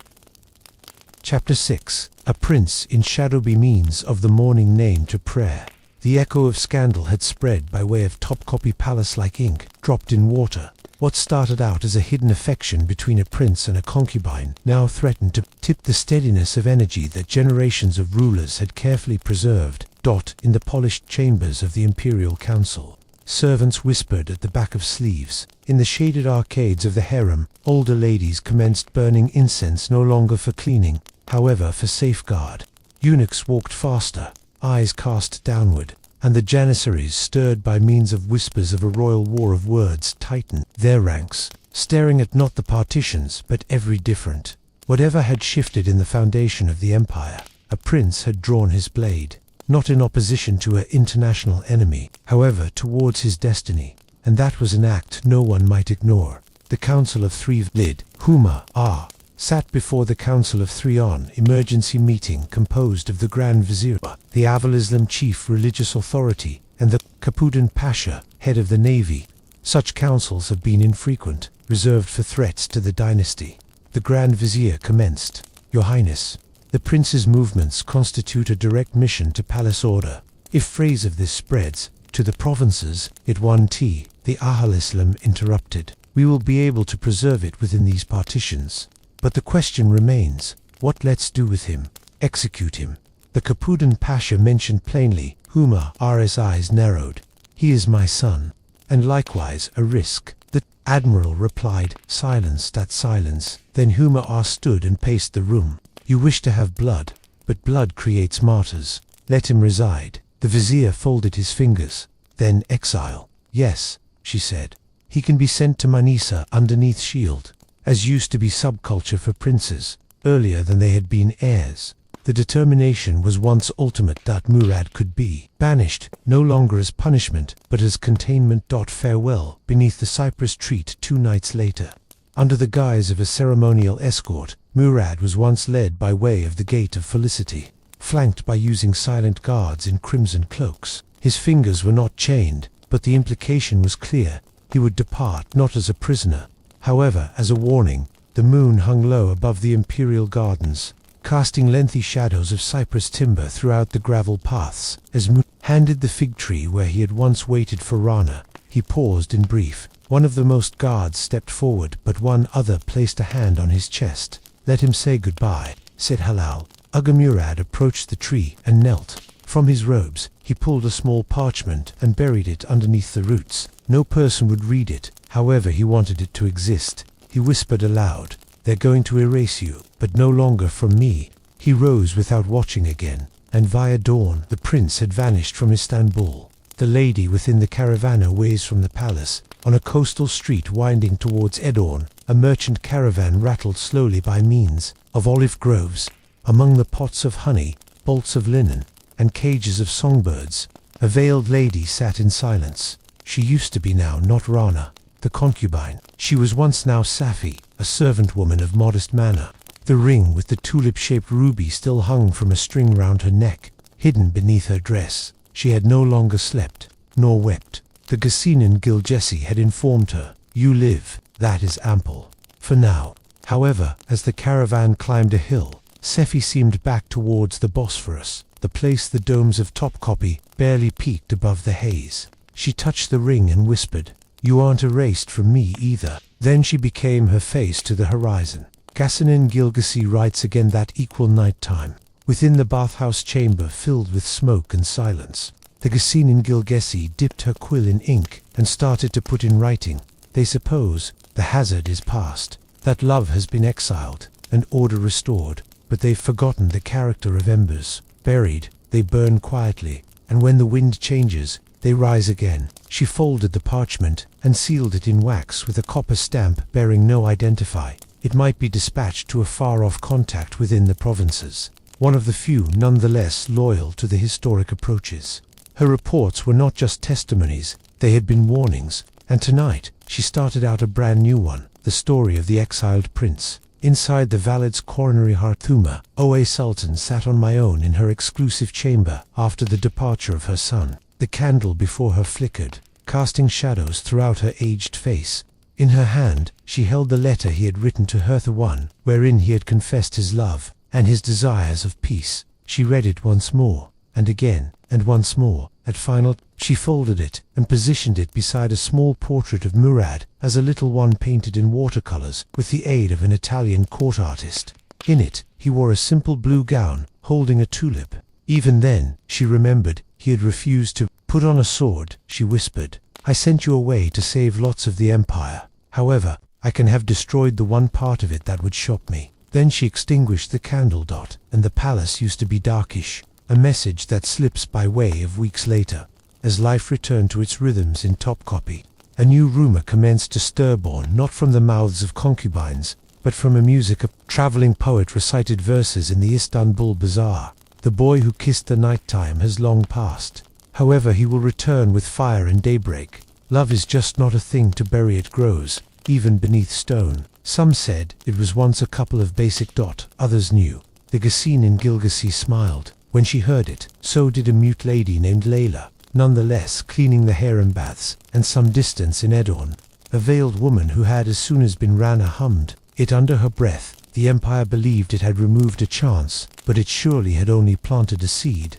Chapter 6. A prince in shadow means of the morning name to prayer. The echo of scandal had spread by way of top-copy palace like ink, dropped in water. What started out as a hidden affection between a prince and a concubine now threatened to tip the steadiness of energy that generations of rulers had carefully preserved. In the polished chambers of the imperial council, servants whispered at the back of sleeves. In the shaded arcades of the harem, older ladies commenced burning incense, no longer for cleaning, however for safeguard. Eunuchs walked faster, eyes cast downward, and the janissaries, stirred by means of whispers of a royal war of words, tightened their ranks, staring at not the partitions, but every different. Whatever had shifted in the foundation of the empire, a prince had drawn his blade. Not in opposition to an international enemy, however, towards his destiny, and that was an act no one might ignore. The Council of Three lid, Huma, sat before the Council of Three on emergency meeting composed of the Grand Vizier, the Avalislam chief religious authority, and the Capudan Pasha, head of the navy. Such councils have been infrequent, reserved for threats to the dynasty. The Grand Vizier commenced. "Your Highness, The prince's movements constitute a direct mission to palace order. If phrase of this spreads to the provinces, it won tea, the Al-Islam interrupted. We will be able to preserve it within these partitions. But the question remains, what let's do with him? Execute him. The Capudan Pasha mentioned plainly. Humar's eyes narrowed. He is my son, and likewise a risk. The admiral replied, silence, that silence. Then Humar stood and paced the room. You wish to have blood, but blood creates martyrs. Let him reside. The vizier folded his fingers. Then exile. Yes, she said. He can be sent to Manisa underneath shield, as used to be subculture for princes, earlier than they had been heirs. The determination was once ultimate that Murad could be banished, no longer as punishment, but as containment. Farewell, beneath the cypress tree 2 nights later. Under the guise of a ceremonial escort, Murad was once led by way of the Gate of Felicity, flanked by using silent guards in crimson cloaks. His fingers were not chained, but the implication was clear. He would depart not as a prisoner, however, as a warning. The moon hung low above the imperial gardens, casting lengthy shadows of cypress timber throughout the gravel paths. As Mu handed the fig tree where he had once waited for Rana, he paused in brief. One of the most guards stepped forward, but one other placed a hand on his chest. Let him say goodbye, said Halal. Murad approached the tree and knelt. From his robes, he pulled a small parchment and buried it underneath the roots. No person would read it, however he wanted it to exist. He whispered aloud, they're going to erase you, but no longer from me. He rose without watching again, and via dawn the prince had vanished from Istanbul. The lady within the caravan ways from the palace. On a coastal street winding towards Edorn, a merchant caravan rattled slowly by means of olive groves. Among the pots of honey, bolts of linen, and cages of songbirds, a veiled lady sat in silence. She used to be now not Rana, the concubine. She was once now Safi, a servant woman of modest manner. The ring with the tulip-shaped ruby still hung from a string round her neck, hidden beneath her dress. She had no longer slept, nor wept. The Ghassinin Gilgessi had informed her, you live, that is ample. For now. However, as the caravan climbed a hill, Sefi seemed back towards the Bosphorus, the place the domes of Topkapi barely peaked above the haze. She touched the ring and whispered, you aren't erased from me either. Then she became her face to the horizon. Ghassinin Gilgessi writes again that equal night time, within the bathhouse chamber filled with smoke and silence. The Ghassinin Gilgessi dipped her quill in ink and started to put in writing. They suppose the hazard is past, that love has been exiled and order restored, but they've forgotten the character of embers. Buried, they burn quietly, and when the wind changes, they rise again. She folded the parchment and sealed it in wax with a copper stamp bearing no identify. It might be dispatched to a far-off contact within the provinces, one of the few nonetheless loyal to the historic approaches. Her reports were not just testimonies, they had been warnings, and tonight she started out a brand new one, the story of the exiled prince. Inside the Valid's coronary heart Thuma, Oa Sultan sat on my own in her exclusive chamber after the departure of her son. The candle before her flickered, casting shadows throughout her aged face. In her hand, she held the letter he had written to her, the one wherein he had confessed his love and his desires of peace. She read it once more, and again, and once more. At final, she folded it and positioned it beside a small portrait of Murad as a little one painted in watercolors with the aid of an Italian court artist. In it, he wore a simple blue gown, holding a tulip. Even then, she remembered, he had refused to put on a sword. She whispered, I sent you away to save lots of the empire. However, I can have destroyed the one part of it that would shock me. Then she extinguished the candle. And the palace used to be darkish. A message that slips by way of weeks later. As life returned to its rhythms in Topkapi, a new rumor commenced to stir, born not from the mouths of concubines, but from a music. A traveling poet recited verses in the Istanbul bazaar. The boy who kissed the nighttime has long passed. However, he will return with fire and daybreak. Love is just not a thing to bury, it grows, even beneath stone. Some said it was once a couple of basic. Others knew. The Ghassinin Gilgessi smiled when she heard it. So did a mute lady named Layla, nonetheless cleaning the harem baths, and some distance in Edorn. A veiled woman who had as soon as been Rana hummed it under her breath. The empire believed it had removed a chance, but it surely had only planted a seed.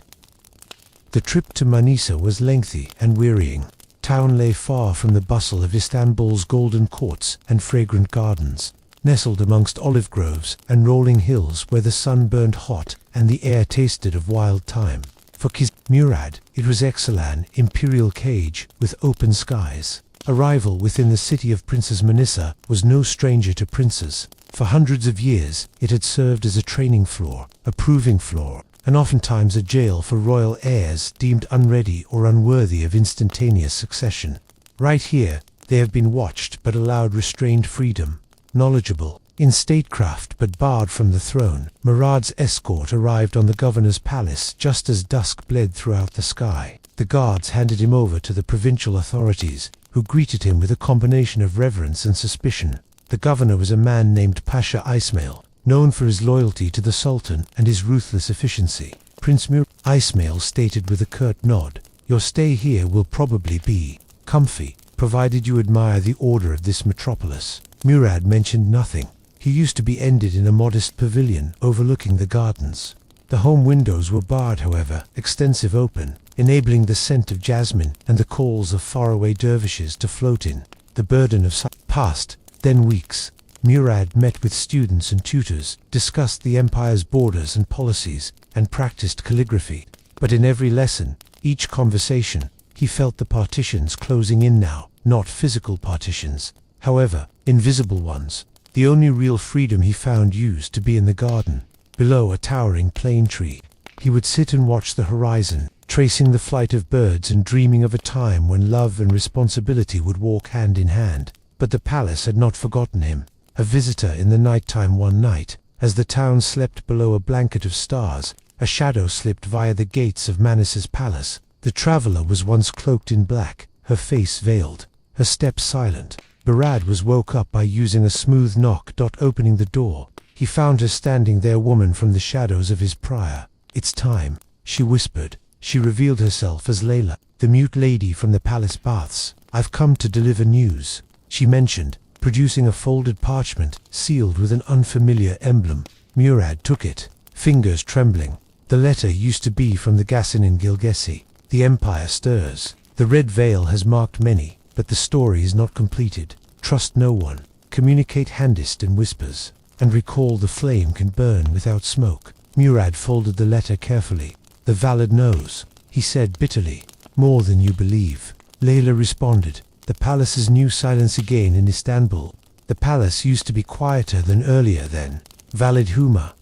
The trip to Manisa was lengthy and wearying. Town lay far from the bustle of Istanbul's golden courts and fragrant gardens, nestled amongst olive groves and rolling hills where the sun burned hot and the air tasted of wild thyme. For Murad, it was Exelan, imperial cage with open skies. A rival within the city of Princess Manisa was no stranger to princes. For hundreds of years, it had served as a training floor, a proving floor, and oftentimes a jail for royal heirs deemed unready or unworthy of instantaneous succession. Right here, they have been watched but allowed restrained freedom. Knowledgeable, in statecraft but barred from the throne, Murad's escort arrived on the governor's palace just as dusk bled throughout the sky. The guards handed him over to the provincial authorities, who greeted him with a combination of reverence and suspicion. The governor was a man named Pasha Ismail, known for his loyalty to the Sultan and his ruthless efficiency. Prince Ismail stated with a curt nod, "Your stay here will probably be comfy, provided you admire the order of this metropolis." Murad mentioned nothing. He used to be ended in a modest pavilion overlooking the gardens. The home windows were barred, however, extensive open, enabling the scent of jasmine and the calls of faraway dervishes to float in. The burden of passed, then weeks. Murad met with students and tutors, discussed the empire's borders and policies, and practiced calligraphy. But in every lesson, each conversation, he felt the partitions closing in now, not physical partitions, however, invisible ones. The only real freedom he found used to be in the garden, below a towering plane tree. He would sit and watch the horizon, tracing the flight of birds and dreaming of a time when love and responsibility would walk hand in hand. But the palace had not forgotten him. A visitor in the nighttime one night, as the town slept below a blanket of stars, a shadow slipped via the gates of Manis's palace. The traveler was once cloaked in black, her face veiled, her steps silent. Murad was woke up by using a smooth knock. Opening the door, he found her standing there, woman from the shadows of his prior. "It's time," she whispered. She revealed herself as Layla, the mute lady from the palace baths. "I've come to deliver news," she mentioned, producing a folded parchment sealed with an unfamiliar emblem. Murad took it, fingers trembling. The letter used to be from the Gassin in Gilgesi. "The empire stirs. The red veil has marked many, but the story is not completed. Trust no one. Communicate handist in whispers, and recall the flame can burn without smoke." Murad folded the letter carefully. "The valid knows," he said bitterly. "More than you believe." Layla responded. The palace's new silence again in Istanbul. The palace used to be quieter than earlier then. Valid Huma,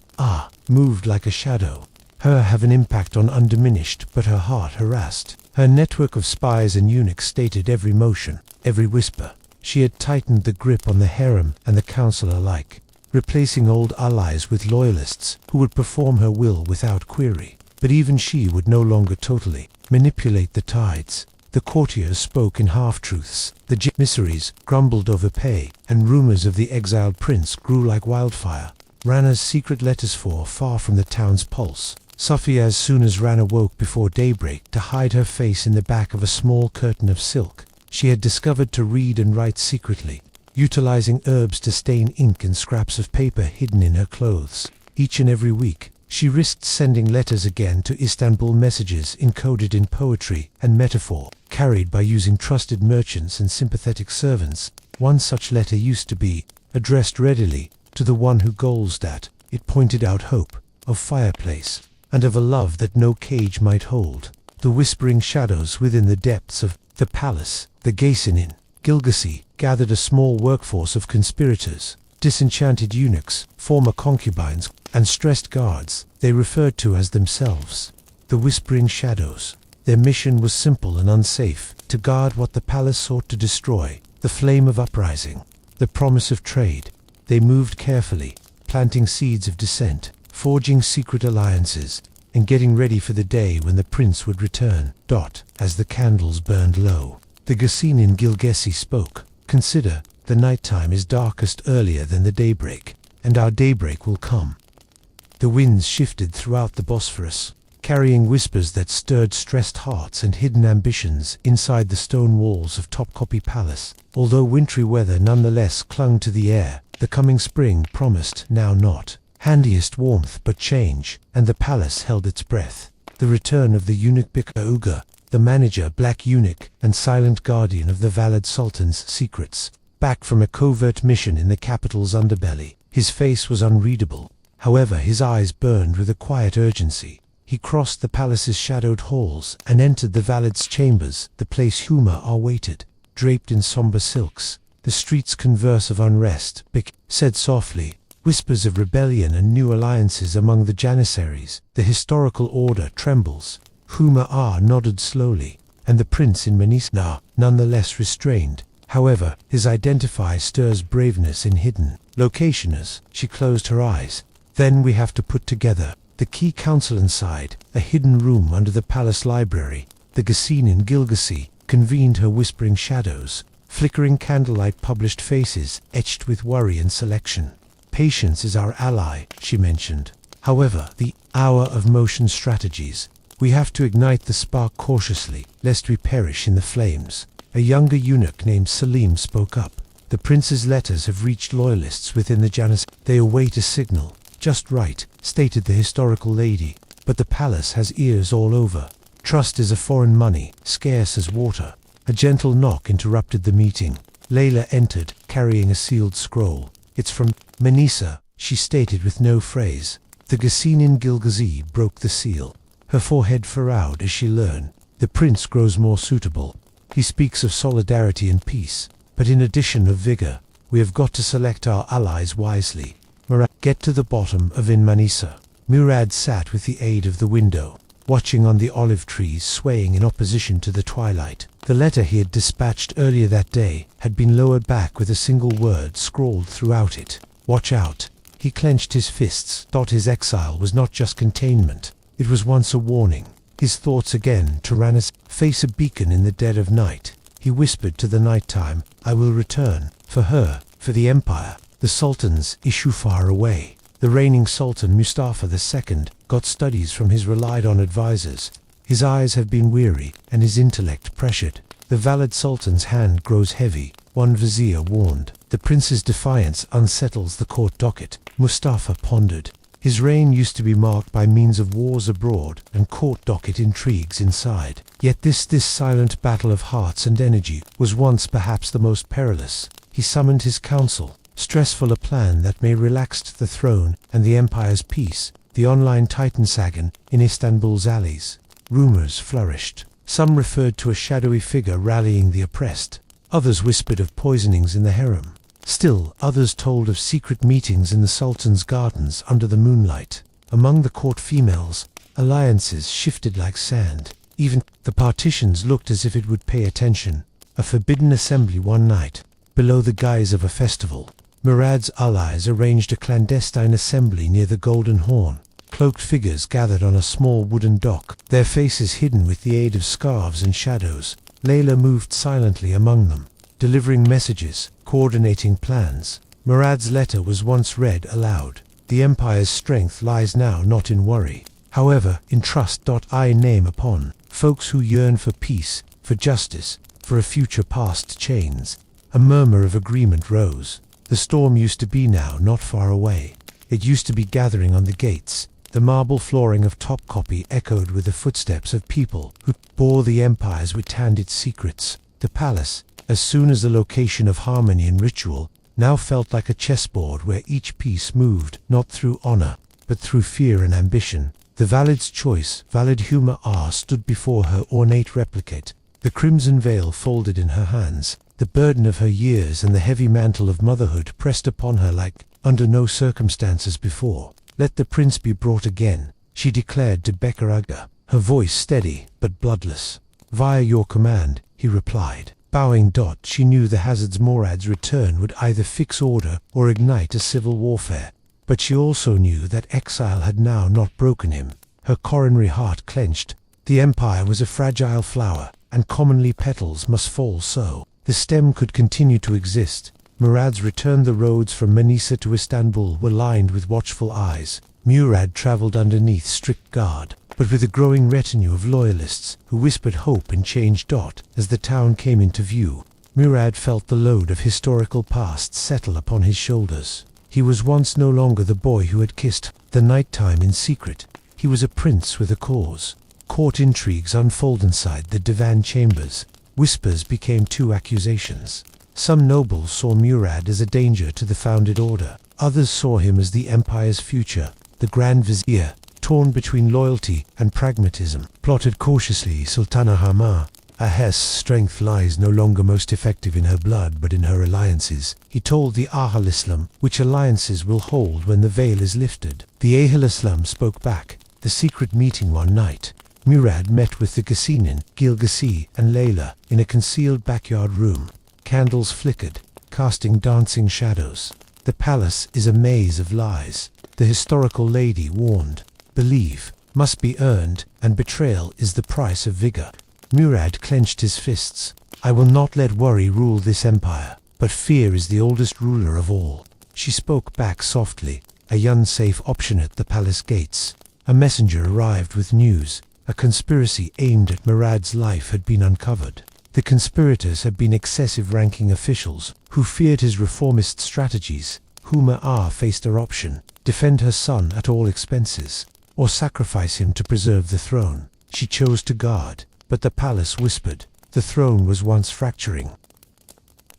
moved like a shadow. Her have an impact on undiminished, but her heart harassed. Her network of spies and eunuchs stated every motion, every whisper. She had tightened the grip on the harem and the council alike, replacing old allies with loyalists who would perform her will without query. But even she would no longer totally manipulate the tides. The courtiers spoke in half-truths, the janissaries grumbled over pay, and rumors of the exiled prince grew like wildfire. Rana's secret letters far from the town's pulse. Safia, as soon as Rana woke before daybreak to hide her face in the back of a small curtain of silk, she had discovered to read and write secretly, utilizing herbs to stain ink and scraps of paper hidden in her clothes. Each and every week, she risked sending letters again to Istanbul, messages encoded in poetry and metaphor, carried by using trusted merchants and sympathetic servants. One such letter used to be addressed readily to the one who goals that. It pointed out hope, of fireplace, and of a love that no cage might hold. The whispering shadows within the depths of the palace, the Gassin in Gilgesi, gathered a small workforce of conspirators, disenchanted eunuchs, former concubines, and stressed guards they referred to as themselves. The Whispering Shadows. Their mission was simple and unsafe, to guard what the palace sought to destroy, the flame of uprising, the promise of trade. They moved carefully, planting seeds of dissent, forging secret alliances, and getting ready for the day when the prince would return. As the candles burned low, the Gassin in Gilgesi spoke. "Consider, the nighttime is darkest earlier than the daybreak, and our daybreak will come." The winds shifted throughout the Bosphorus, carrying whispers that stirred stressed hearts and hidden ambitions inside the stone walls of Topkapi Palace. Although wintry weather nonetheless clung to the air, the coming spring promised now not handiest warmth but change, and the palace held its breath. The return of the eunuch Uga, the manager black eunuch and silent guardian of the valid sultan's secrets, back from a covert mission in the capital's underbelly. His face was unreadable, however his eyes burned with a quiet urgency. He crossed the palace's shadowed halls and entered the valid's chambers, the place Huma awaited. Draped in somber silks, the streets converse of unrest, said softly, whispers of rebellion and new alliances among the janissaries. The historical order trembles. Huma nodded slowly, and the prince in Manisa, nonetheless restrained. However, his identify stirs braveness in hidden locations. She closed her eyes. Then we have to put together the key council inside a hidden room under the palace library. The Gassine in Gilgasi convened her whispering shadows. Flickering candlelight published faces etched with worry and selection. Patience is our ally, she mentioned. However, the hour of motion strategies. We have to ignite the spark cautiously, lest we perish in the flames. A younger eunuch named Salim spoke up. The prince's letters have reached loyalists within the Janus. They await a signal. Just right, stated the historical lady. But the palace has ears all over. Trust is a foreign money, scarce as water. A gentle knock interrupted the meeting. Layla entered, carrying a sealed scroll. It's from Manisa, she stated with no phrase. The Gassine in Gilgazi broke the seal. Her forehead furrowed as she learned. The prince grows more suitable. He speaks of solidarity and peace, but in addition of vigor, we have got to select our allies wisely. Murad, get to the bottom of in Manisa. Murad sat with the aid of the window, watching on the olive trees swaying in opposition to the twilight. The letter he had dispatched earlier that day had been lowered back with a single word scrawled throughout it. Watch out. He clenched his fists. His exile was not just containment. It was once a warning. His thoughts again, Tyrannus, face a beacon in the dead of night. He whispered to the nighttime, I will return. For her, for the empire. The sultans issue far away. The reigning sultan Mustafa II got studies from his relied-on advisors. His eyes have been weary, and his intellect pressured. The valid sultan's hand grows heavy, one vizier warned. The prince's defiance unsettles the court docket. Mustafa pondered. His reign used to be marked by means of wars abroad and court docket intrigues inside. Yet this silent battle of hearts and energy was once perhaps the most perilous. He summoned his council. Stressful a plan that may relaxed the throne and the empire's peace. The online Titansagan in Istanbul's alleys. Rumors flourished. Some referred to a shadowy figure rallying the oppressed. Others whispered of poisonings in the harem. Still, others told of secret meetings in the sultan's gardens under the moonlight. Among the court females, alliances shifted like sand. Even the partitions looked as if it would pay attention. A forbidden assembly one night, below the guise of a festival. Murad's allies arranged a clandestine assembly near the Golden Horn. Cloaked figures gathered on a small wooden dock, their faces hidden with the aid of scarves and shadows. Layla moved silently among them, delivering messages, coordinating plans. Murad's letter was once read aloud. The empire's strength lies now not in worry, however, in trust. I name upon folks who yearn for peace, for justice, for a future past chains. A murmur of agreement rose. The storm used to be now not far away. It used to be gathering on the gates. The marble flooring of Topkapi echoed with the footsteps of people who bore the empire's its secrets. The palace, as soon as the location of harmony and ritual, now felt like a chessboard where each piece moved not through honor, but through fear and ambition. The valid's choice, valid Huma stood before her ornate replicate, the crimson veil folded in her hands. The burden of her years and the heavy mantle of motherhood pressed upon her like under no circumstances before. Let the prince be brought again, she declared to Bekaraga, her voice steady but bloodless. Via your command, he replied. Bowing. She knew the hazards Murad's return would either fix order or ignite a civil warfare. But she also knew that exile had now not broken him. Her coronary heart clenched. The empire was a fragile flower, and commonly petals must fall so. The stem could continue to exist. Murad's return. The roads from Manisa to Istanbul were lined with watchful eyes. Murad traveled underneath strict guard. but with a growing retinue of loyalists who whispered hope and change. As the town came into view, Murad felt the load of historical past settle upon his shoulders. He was once no longer the boy who had kissed the nighttime in secret. He was a prince with a cause. Court intrigues unfold inside the divan chambers. Whispers became two accusations. Some nobles saw Murad as a danger to the founded order. Others saw him as the empire's future. The Grand Vizier, torn between loyalty and pragmatism, plotted cautiously. Sultana Hama, Ahess' strength lies no longer most effective in her blood but in her alliances. He told the Ahl Islam which alliances will hold when the veil is lifted. The Ahl Islam spoke back. The secret meeting one night. Murad met with the Ghassinin, Gilgasi, and Layla in a concealed backyard room. Candles flickered, casting dancing shadows. The palace is a maze of lies. The historical lady warned. Belief must be earned, and betrayal is the price of vigor. Murad clenched his fists. I will not let worry rule this empire, but fear is the oldest ruler of all. She spoke back softly, a unsafe option at the palace gates. A messenger arrived with news. A conspiracy aimed at Murad's life had been uncovered. The conspirators had been excessive ranking officials who feared his reformist strategies. Huma faced her option: defend her son at all expenses, or sacrifice him to preserve the throne. She chose to guard, but the palace whispered. The throne was once fracturing.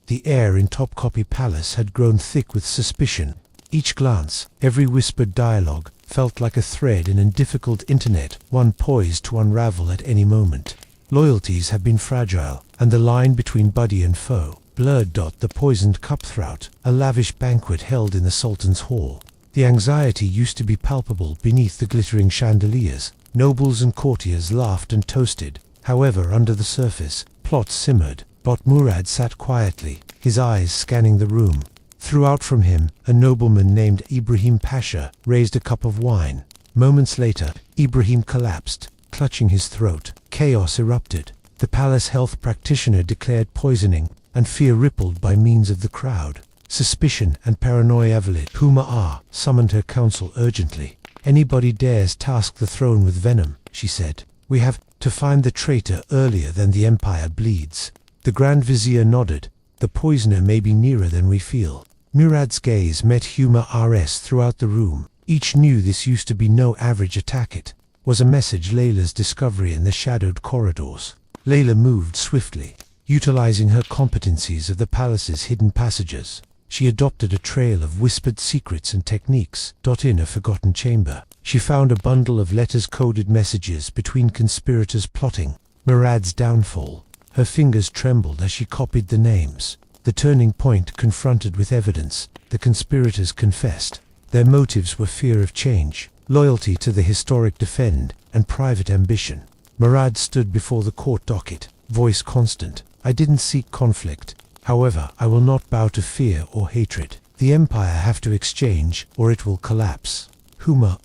The air in Topkapi Palace had grown thick with suspicion. Each glance, every whispered dialogue, felt like a thread in a difficult internet, one poised to unravel at any moment. Loyalties had been fragile, and the line between buddy and foe blurred. The poisoned cutthroat, a lavish banquet held in the Sultan's hall. The anxiety used to be palpable beneath the glittering chandeliers. Nobles and courtiers laughed and toasted. However, under the surface, plots simmered. But Murad sat quietly, his eyes scanning the room. Throughout from him, a nobleman named Ibrahim Pasha raised a cup of wine. Moments later, Ibrahim collapsed, clutching his throat. Chaos erupted. The palace health practitioner declared poisoning, and fear rippled by means of the crowd. Suspicion and paranoia evolved. Huma summoned her council urgently. Anybody dares task the throne with venom, she said. We have to find the traitor earlier than the empire bleeds. The Grand Vizier nodded. The poisoner may be nearer than we feel. Murad's gaze met Huma's throughout the room. Each knew this used to be no average attack. It was a message: Layla's discovery in the shadowed corridors. Layla moved swiftly, utilizing her competencies of the palace's hidden passages. She adopted a trail of whispered secrets and techniques. In a forgotten chamber, she found a bundle of letters-coded messages between conspirators plotting Murad's downfall. Her fingers trembled as she copied the names. The turning point confronted with evidence. The conspirators confessed. Their motives were fear of change, loyalty to the historic defend, and private ambition. Murad stood before the court docket, voice constant. I didn't seek conflict. However, I will not bow to fear or hatred. The empire have to exchange, or it will collapse. Huma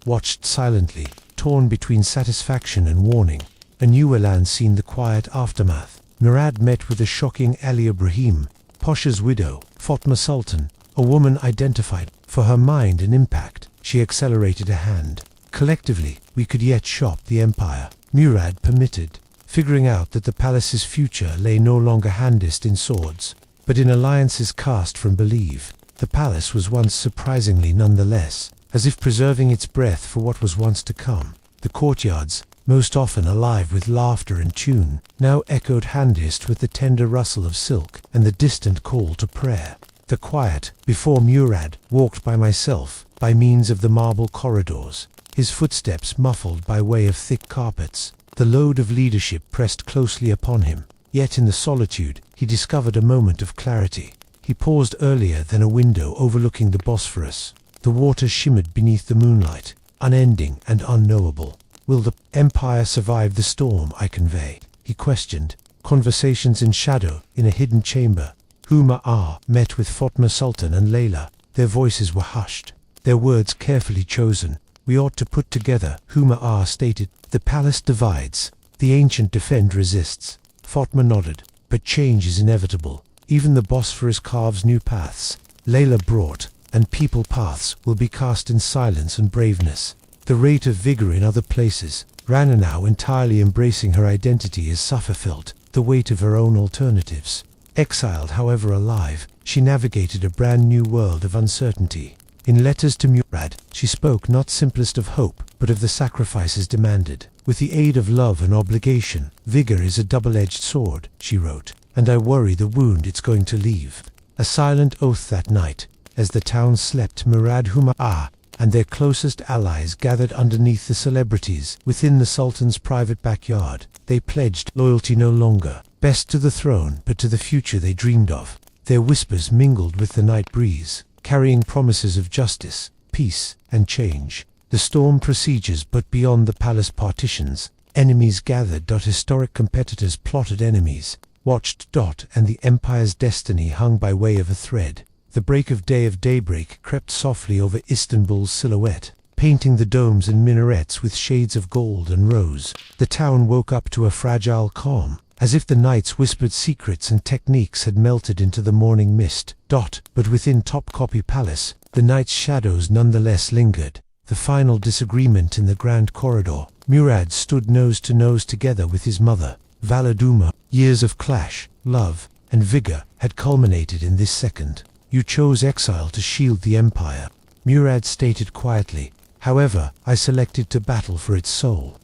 watched silently, torn between satisfaction and warning. A new elan seen the quiet aftermath. Murad met with the shocking Ali Ibrahim, Pasha's widow, Fatma Sultan, a woman identified for her mind and impact. She accelerated a hand. Collectively, we could yet shop the empire. Murad permitted, figuring out that the palace's future lay no longer handist in swords, but in alliances cast from belief. The palace was once surprisingly nonetheless, as if preserving its breath for what was once to come. The courtyards, most often alive with laughter and tune, now echoed handist with the tender rustle of silk and the distant call to prayer. The quiet, before Murad walked by myself, by means of the marble corridors, his footsteps muffled by way of thick carpets. The load of leadership pressed closely upon him, yet in the solitude he discovered a moment of clarity. He paused earlier than a window overlooking the Bosphorus. The water shimmered beneath the moonlight, unending and unknowable. Will the empire survive the storm I convey? He questioned. Conversations in shadow, in a hidden chamber. Huma met with Fatma Sultan and Layla. Their voices were hushed, their words carefully chosen. We ought to put together, Huma stated. The palace divides, the ancient defend resists. Fatma nodded. But change is inevitable. Even the Bosphorus carves new paths. Layla brought, and people paths will be cast in silence and braveness. the rate of vigor in other places. Rana, now entirely embracing her identity as Safa, felt the weight of her own alternatives. Exiled, however alive, she navigated a brand new world of uncertainty. In letters to Murad, she spoke not simplest of hope, but of the sacrifices demanded. With the aid of love and obligation, vigor is a double-edged sword, she wrote, and I worry the wound it's going to leave. A silent oath that night, as the town slept, Murad, Huma and their closest allies gathered underneath the celebrities within the Sultan's private backyard. They pledged loyalty no longer, best to the throne, but to the future they dreamed of. Their whispers mingled with the night breeze, carrying promises of justice, peace, and change. The storm procedures, but beyond the palace partitions, enemies gathered. Historic competitors plotted enemies, watched. And the empire's destiny hung by way of a thread. The break of daybreak crept softly over Istanbul's silhouette, painting the domes and minarets with shades of gold and rose. The town woke up to a fragile calm, as if the night's whispered secrets and techniques had melted into the morning mist. But within Topkapi Palace, the night's shadows nonetheless lingered. The final disagreement in the grand corridor. Murad stood nose to nose together with his mother, Valaduma. Years of clash, love, and vigor had culminated in this second. You chose exile to shield the empire, Murad stated quietly. However, I selected to battle for its soul.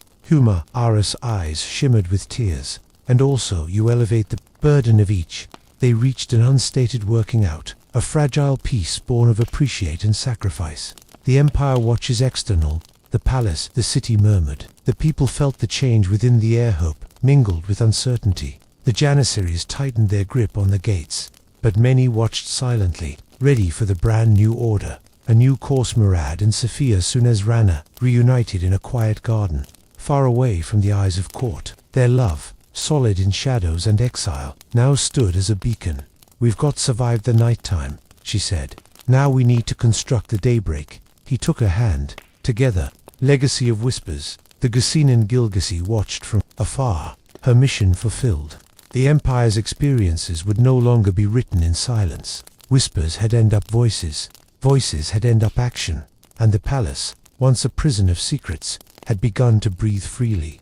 Ara's eyes shimmered with tears. And also you elevate the burden of each. They reached an unstated working out, a fragile peace born of appreciate and sacrifice. The empire watches external, the palace, the city murmured. The people felt the change within the air, hope mingled with uncertainty. The Janissaries tightened their grip on the gates, but many watched silently, ready for the brand new order. A new course. Murad and Sophia, soon as Rana, reunited in a quiet garden, far away from the eyes of court. Their love, solid in shadows and exile, now stood as a beacon. We've survived the nighttime, she said. Now we need to construct the daybreak. He took her hand. Together, legacy of whispers. The Ghassanin Gilgasi watched from afar, her mission fulfilled. The empire's experiences would no longer be written in silence. Whispers had end up voices, voices had end up action, and the palace, once a prison of secrets, had begun to breathe freely.